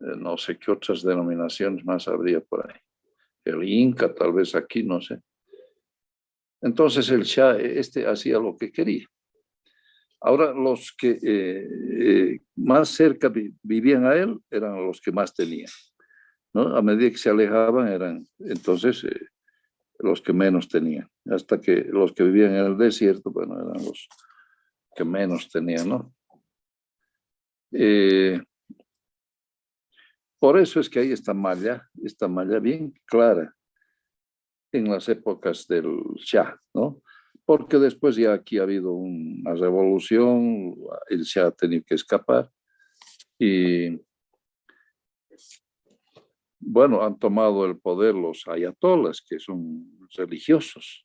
no sé qué otras denominaciones más habría por ahí. El inca, tal vez aquí, no sé. Entonces el Shah hacía lo que quería. Ahora los que más cerca vivían a él eran los que más tenían, ¿no? A medida que se alejaban eran entonces los que menos tenían, hasta que los que vivían en el desierto, bueno, eran los que menos tenían, ¿no? Por eso es que hay esta malla bien clara en las épocas del Shah, ¿no? porque después ya aquí ha habido una revolución, él se ha tenido que escapar y bueno, han tomado el poder los ayatolas, que son religiosos,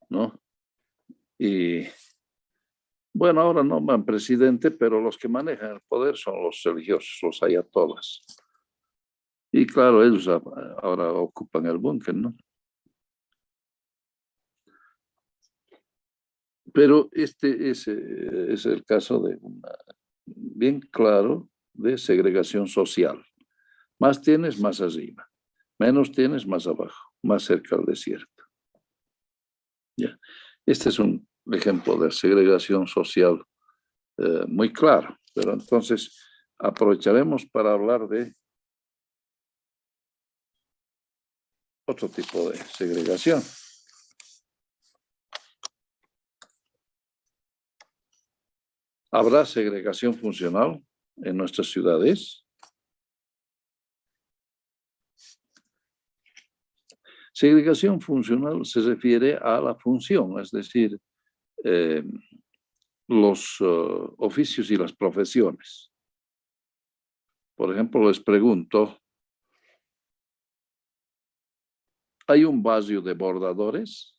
¿no? Y bueno, ahora nombran presidente, pero los que manejan el poder son los religiosos, los ayatolas. Y claro, ellos ahora ocupan el búnker, ¿no? Pero este es el caso de bien claro de segregación social. Más tienes, más arriba. Menos tienes, más abajo, más cerca al desierto. Ya. Este es un ejemplo de segregación social muy claro. Pero entonces aprovecharemos para hablar de otro tipo de segregación. ¿Habrá segregación funcional en nuestras ciudades? Segregación funcional se refiere a la función, es decir, los oficios y las profesiones. Por ejemplo, les pregunto, ¿hay un barrio de bordadores?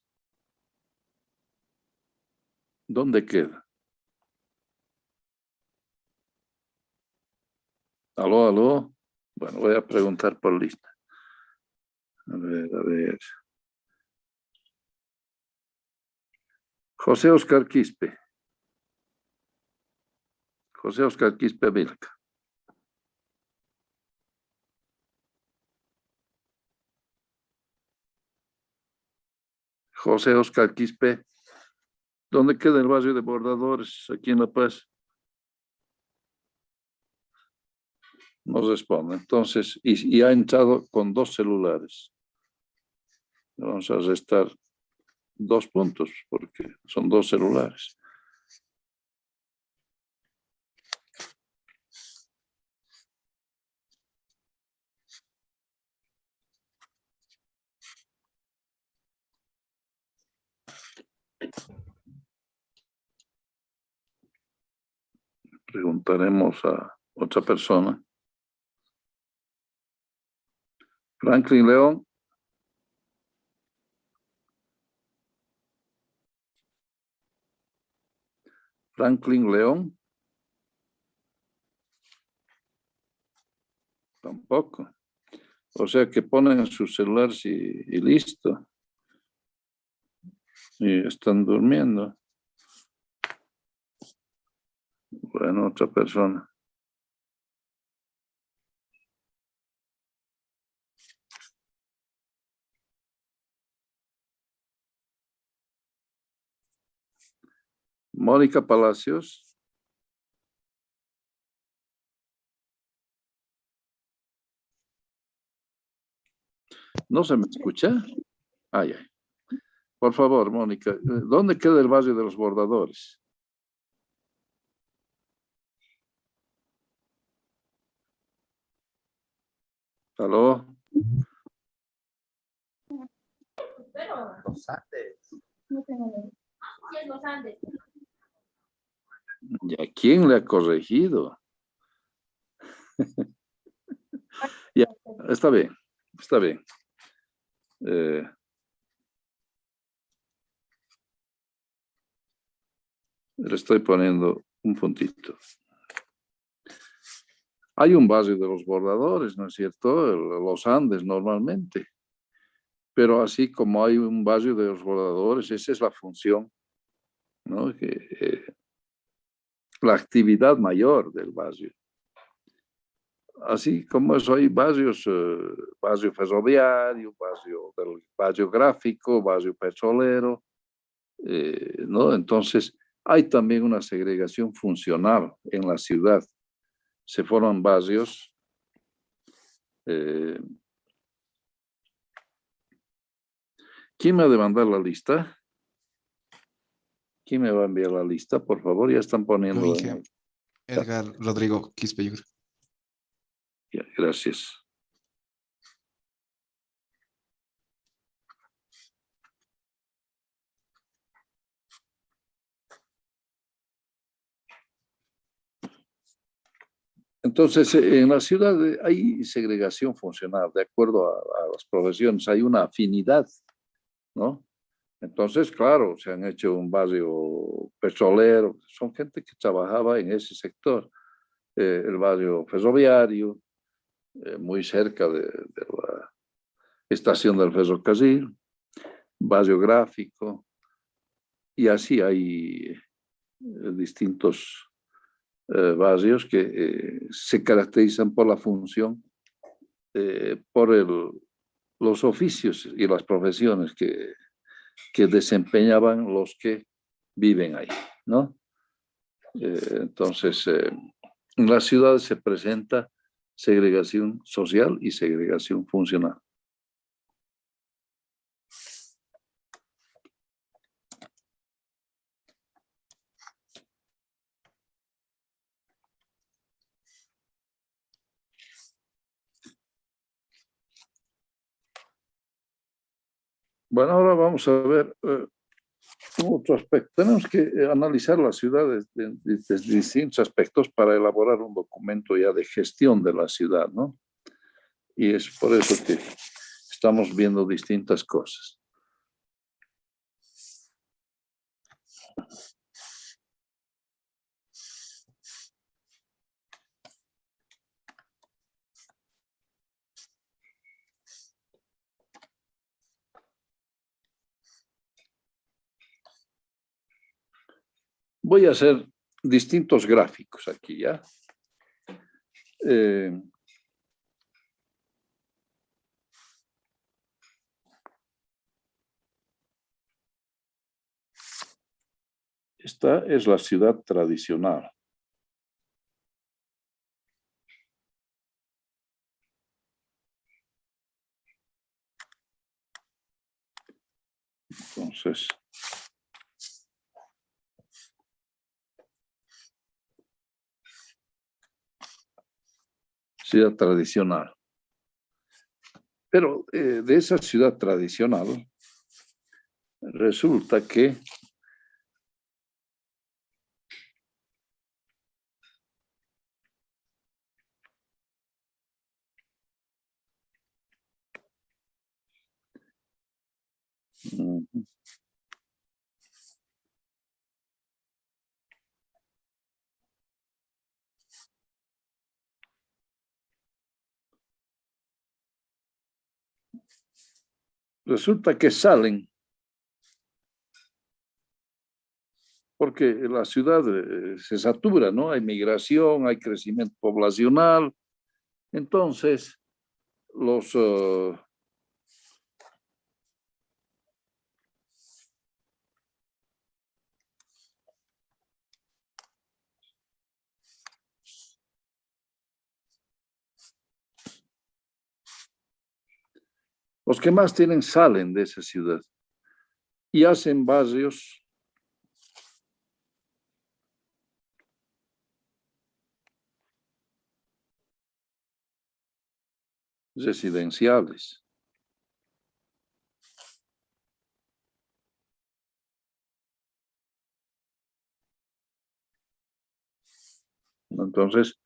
¿Dónde queda? ¿Aló, aló? Bueno, voy a preguntar por lista. A ver, a ver. José Oscar Quispe. José Oscar Quispe Vilca. José Oscar Quispe. ¿Dónde queda el barrio de bordadores aquí en La Paz? No responde. Entonces, y ha entrado con 2 celulares. Vamos a restar 2 puntos porque son 2 celulares. Preguntaremos a otra persona. Franklin León. Franklin León. Tampoco. O sea que ponen en sus celulares y listo. Y están durmiendo. Bueno, otra persona. Mónica Palacios. ¿No se me escucha? Ay, ay. Por favor, Mónica, ¿dónde queda el barrio de los bordadores? ¿Aló? Los Andes. Sí, es los Andes. ¿Y a quién le ha corregido? Ya, está bien, está bien. Le estoy poniendo un puntito. Hay un barrio de los bordadores, ¿no es cierto? Los Andes normalmente. Pero así como hay un barrio de los bordadores, esa es la función, ¿no? La actividad mayor del barrio. Así como eso hay barrios, barrio ferroviario, barrio gráfico, barrio petrolero, ¿no? Entonces, hay también una segregación funcional en la ciudad. Se forman barrios ¿quién me ha de mandar la lista? ¿Quién me va a enviar la lista? Por favor, ya están Lo poniendo. dije. Edgar Rodrigo Quispe. Ya, gracias. Entonces, en la ciudad hay segregación funcional, de acuerdo a las profesiones, hay una afinidad, ¿no? Entonces, claro, se han hecho un barrio petrolero, son gente que trabajaba en ese sector, el barrio ferroviario, muy cerca de la estación del ferrocarril, barrio gráfico, y así hay distintos barrios que se caracterizan por la función, por los oficios y las profesiones que desempeñaban los que viven ahí, ¿no? Entonces, en las ciudades se presenta segregación social y segregación funcional. Bueno, ahora vamos a ver otro aspecto. Tenemos que analizar las ciudades desde distintos aspectos para elaborar un documento ya de gestión de la ciudad, ¿no? Y es por eso que estamos viendo distintas cosas. Voy a hacer distintos gráficos aquí, ¿ya? Esta es la ciudad tradicional. Entonces, ciudad tradicional. Pero de esa ciudad tradicional resulta que resulta que salen porque la ciudad se satura, ¿no? Hay migración, hay crecimiento poblacional. Entonces, los que más tienen salen de esa ciudad y hacen barrios residenciales. Entonces,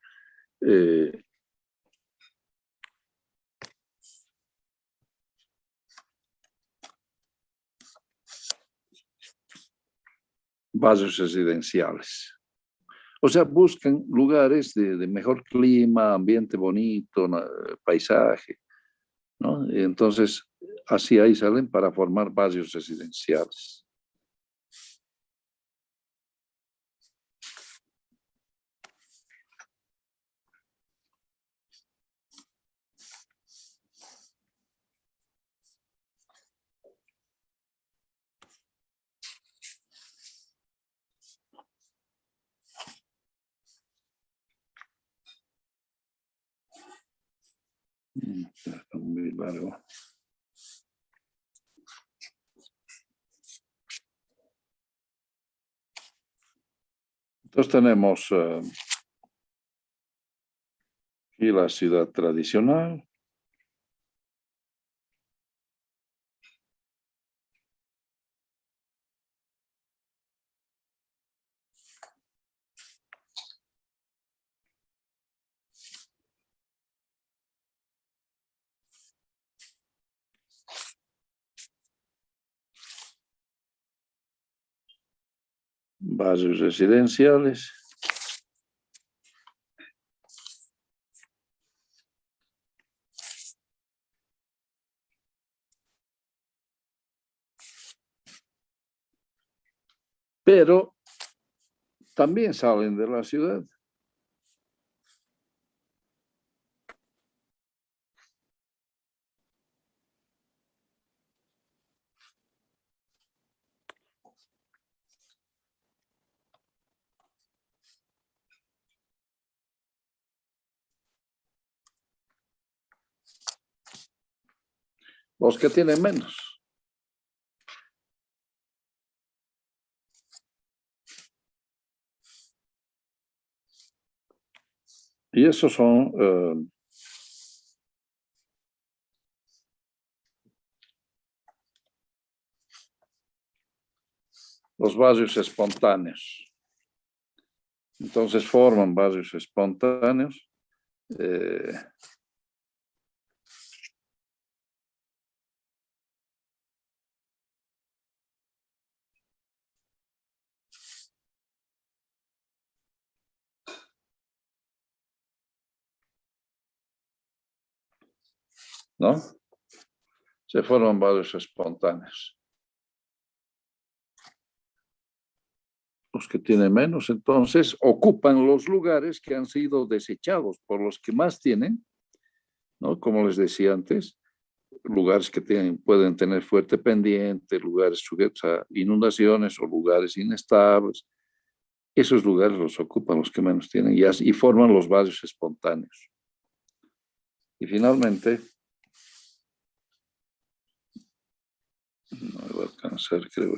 barrios residenciales. O sea, buscan lugares de mejor clima, ambiente bonito, paisaje, ¿no? Entonces, así ahí salen para formar barrios residenciales. Está muy largo. Entonces tenemos aquí la ciudad tradicional. barrios residenciales. Pero también salen de la ciudad. Los que tienen menos. Y esos son los barrios espontáneos. Entonces forman barrios espontáneos. ¿No? Se forman barrios espontáneos. Los que tienen menos, entonces, ocupan los lugares que han sido desechados por los que más tienen, ¿no? Como les decía antes, lugares que pueden tener fuerte pendiente, lugares sujetos a inundaciones o lugares inestables. Esos lugares los ocupan los que menos tienen y forman los barrios espontáneos. Y finalmente, no me va a alcanzar, creo,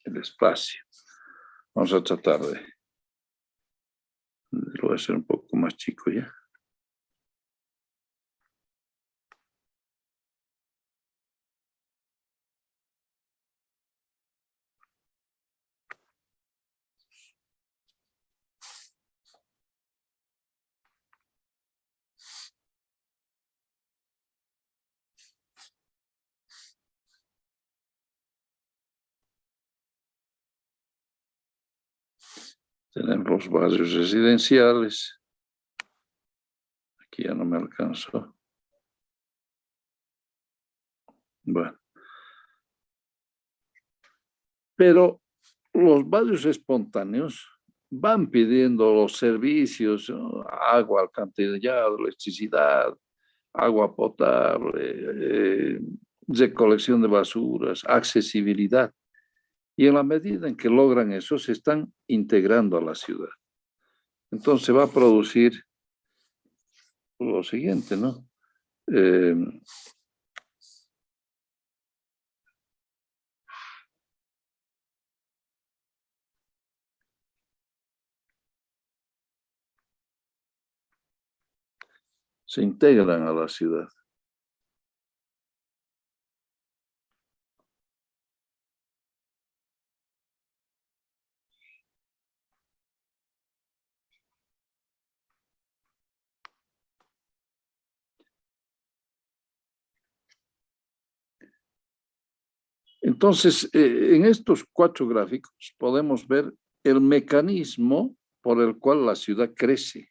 el espacio. Vamos a tratar lo voy a hacer un poco más chico ya. Tenemos los barrios residenciales. Aquí ya no me alcanzó. Bueno. Pero los barrios espontáneos van pidiendo los servicios, ¿no? Agua, alcantarillado, electricidad, agua potable, recolección de basuras, accesibilidad. Y en la medida en que logran eso, se están integrando a la ciudad. Entonces va a producir lo siguiente, ¿no? Se integran a la ciudad. Entonces, en estos 4 gráficos podemos ver el mecanismo por el cual la ciudad crece,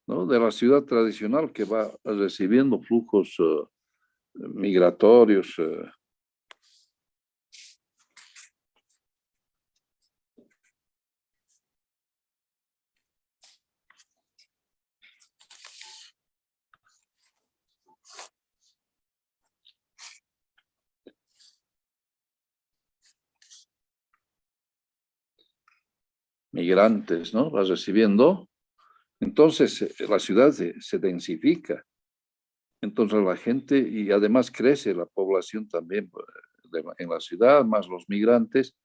¿no? De la ciudad tradicional que va recibiendo flujos migratorios, migrantes, ¿no? Va recibiendo. Entonces, la ciudad se densifica. Entonces, la gente, y además crece la población también en la ciudad, más los migrantes,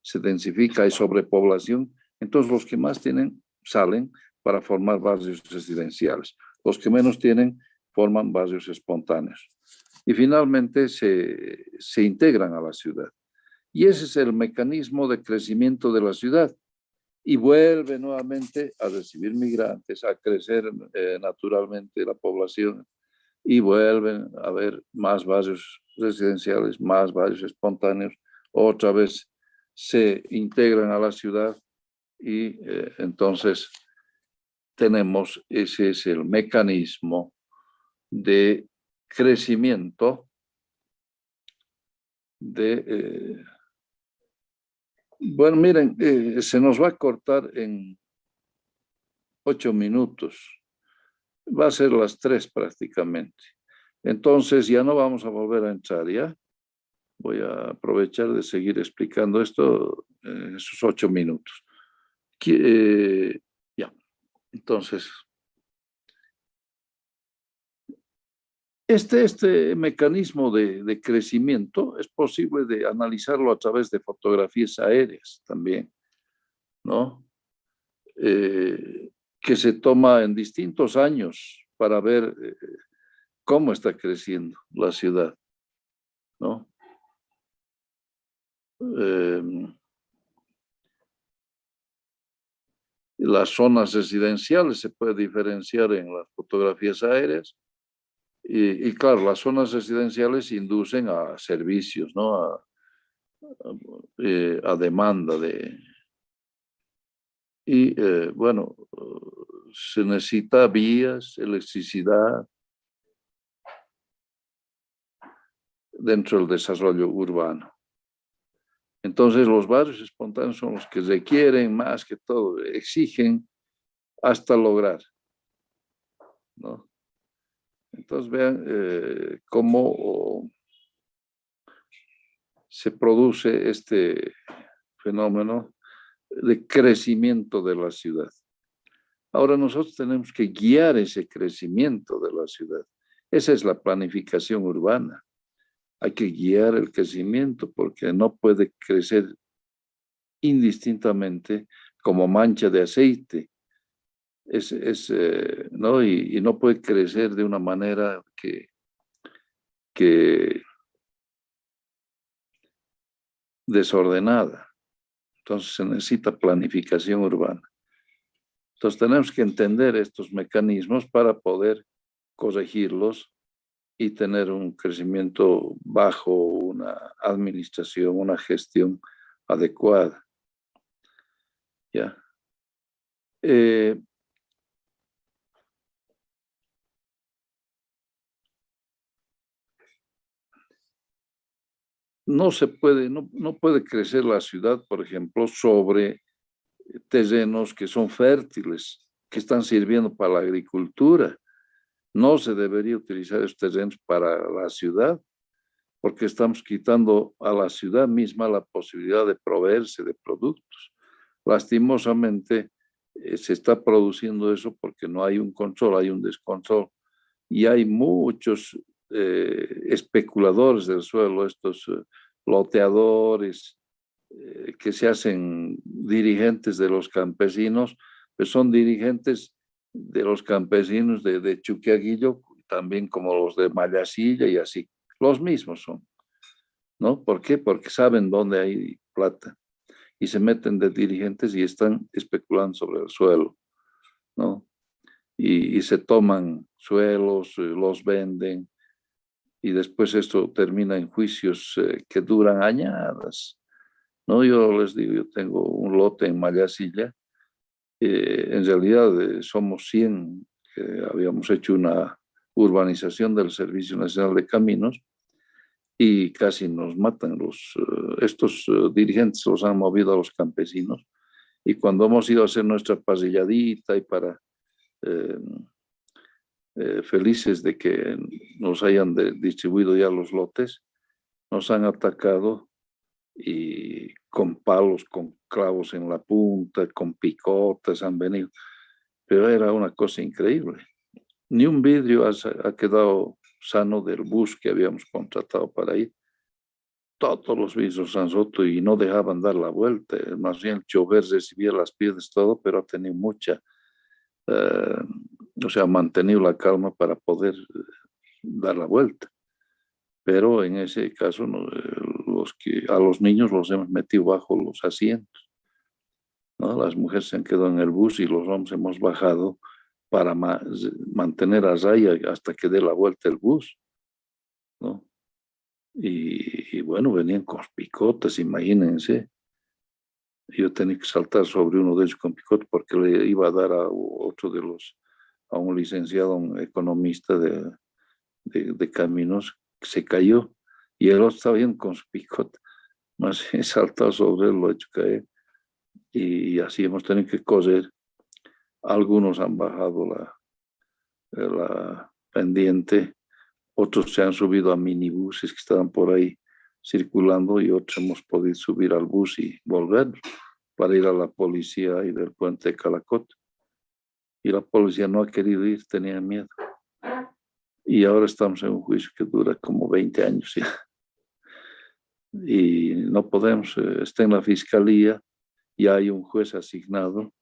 se densifica, hay sobrepoblación. Entonces, los que más tienen salen para formar barrios residenciales. Los que menos tienen forman barrios espontáneos. Y finalmente se integran a la ciudad. Y ese es el mecanismo de crecimiento de la ciudad. y vuelve nuevamente a recibir migrantes, a crecer naturalmente la población y vuelven a haber más barrios residenciales, más barrios espontáneos, otra vez se integran a la ciudad y entonces tenemos, ese es el mecanismo de crecimiento de... bueno, miren, se nos va a cortar en 8 minutos. Va a ser las 3 prácticamente. Entonces ya no vamos a volver a entrar, ¿ya? Voy a aprovechar de seguir explicando esto en esos 8 minutos. Ya, entonces... Este mecanismo de crecimiento es posible de analizarlo a través de fotografías aéreas también, ¿no? Que se toma en distintos años para ver cómo está creciendo la ciudad, ¿no? Las zonas residenciales se puede diferenciar en las fotografías aéreas. Y claro, las zonas residenciales inducen a servicios, ¿no? A demanda de... Y bueno, se necesita vías, electricidad dentro del desarrollo urbano. Entonces los barrios espontáneos son los que requieren más que todo, exigen hasta lograr, ¿no? Entonces vean cómo se produce este fenómeno de crecimiento de la ciudad. Ahora nosotros tenemos que guiar ese crecimiento de la ciudad. Esa es la planificación urbana. Hay que guiar el crecimiento porque no puede crecer indistintamente como mancha de aceite. ¿No? Y no puede crecer de una manera que desordenada. Entonces se necesita planificación urbana. Entonces tenemos que entender estos mecanismos para poder corregirlos y tener un crecimiento bajo una administración, una gestión adecuada. ¿Ya? No puede crecer la ciudad, por ejemplo, sobre terrenos que son fértiles, que están sirviendo para la agricultura. No se debería utilizar estos terrenos para la ciudad, porque estamos quitando a la ciudad misma la posibilidad de proveerse de productos. Lastimosamente, se está produciendo eso porque no hay un control, hay un descontrol. Y hay muchos especuladores del suelo, estos loteadores que se hacen dirigentes de los campesinos, pues son dirigentes de los campesinos de Chuquiaguillo, también como los de Mayasilla y así. Los mismos son, ¿no? ¿Por qué? Porque saben dónde hay plata y se meten de dirigentes y están especulando sobre el suelo, ¿no? Y se toman suelos, los venden y después esto termina en juicios que duran añadas, ¿no? Yo les digo, yo tengo un lote en Mayasilla, en realidad somos 100 que habíamos hecho una urbanización del Servicio Nacional de Caminos y casi nos matan estos dirigentes, los han movido a los campesinos y cuando hemos ido a hacer nuestra pasilladita y para felices de que nos hayan distribuido ya los lotes, nos han atacado y con palos, con clavos en la punta, con picotas han venido, pero era una cosa increíble. Ni un vidrio ha quedado sano del bus que habíamos contratado para ir. Todos los vidrios han roto y no dejaban dar la vuelta. Más bien el chofer recibía las piedras, todo, pero ha tenido mucha, o sea, ha mantenido la calma para poder dar la vuelta. Pero en ese caso, a los niños los hemos metido bajo los asientos. ¿no? Las mujeres se han quedado en el bus y los hombres hemos bajado para mantener a raya hasta que dé la vuelta el bus, ¿no? Y bueno, venían con picotes, imagínense. Yo tenía que saltar sobre uno de ellos con picote porque le iba a dar a otro de los, a un licenciado, un economista de caminos, que se cayó y el otro estaba bien con su picote. Más he saltado sobre él, lo he hecho caer y así hemos tenido que correr. Algunos han bajado la pendiente, otros se han subido a minibuses que estaban por ahí circulando y otros hemos podido subir al bus y volver para ir a la policía ahí del puente de Calacot. Y la policía no ha querido ir, tenía miedo. Y ahora estamos en un juicio que dura como 20 años ya. Y no podemos, está en la fiscalía y hay un juez asignado,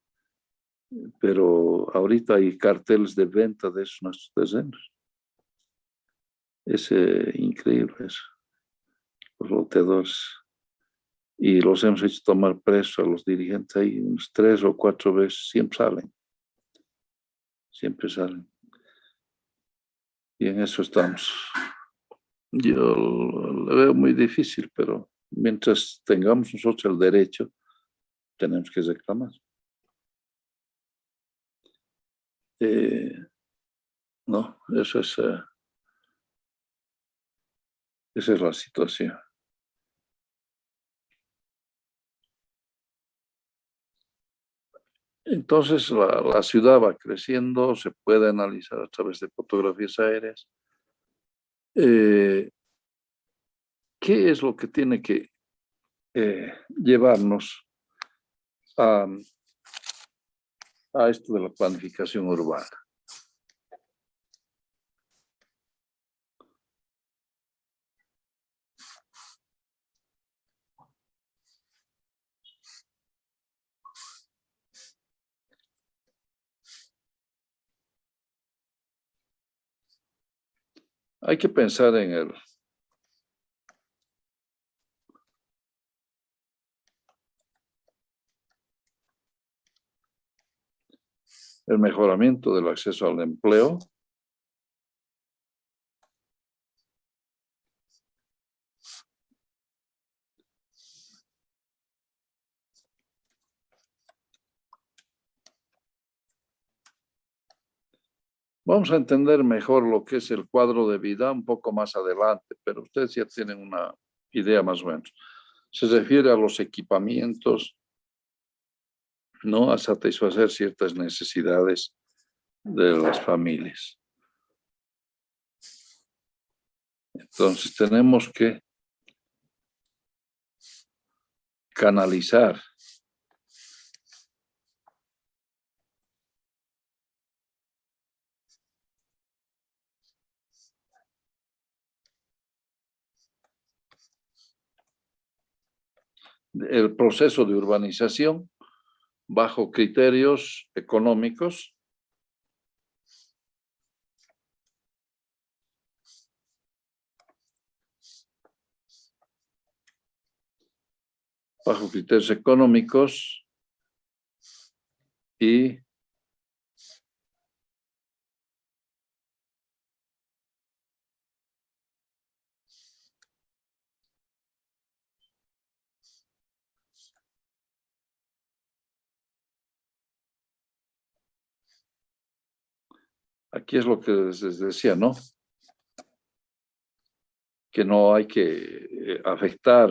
pero ahorita hay carteles de venta de esos nuestros terrenos. Es increíble eso, los loteadores. Y los hemos hecho tomar presos a los dirigentes ahí unas 3 o 4 veces, siempre salen. Siempre salen. Y en eso estamos. Yo lo veo muy difícil, pero mientras tengamos nosotros el derecho, tenemos que reclamar. No, esa es la situación. Entonces la ciudad va creciendo, se puede analizar a través de fotografías aéreas. ¿Qué es lo que tiene que llevarnos a esto de la planificación urbana? Hay que pensar en el mejoramiento del acceso al empleo, vamos a entender mejor lo que es el cuadro de vida un poco más adelante, pero ustedes ya tienen una idea más o menos. Se refiere a los equipamientos, ¿no? A satisfacer ciertas necesidades de las familias. Entonces tenemos que canalizar el proceso de urbanización bajo criterios económicos, y aquí es lo que les decía, ¿no? Que no hay que afectar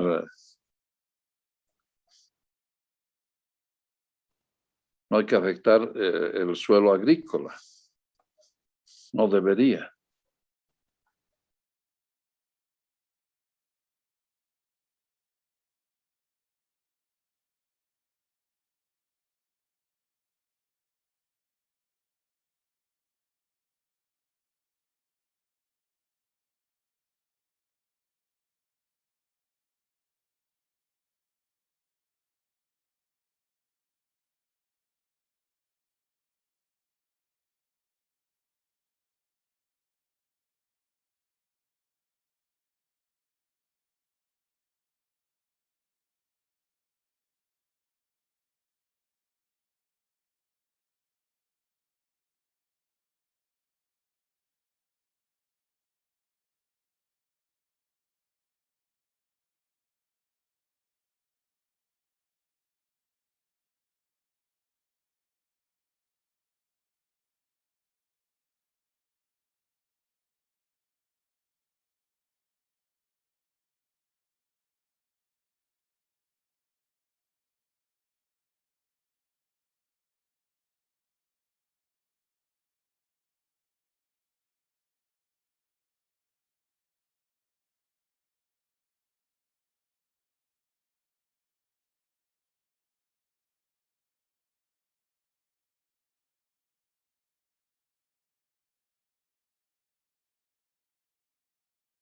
el suelo agrícola. No debería.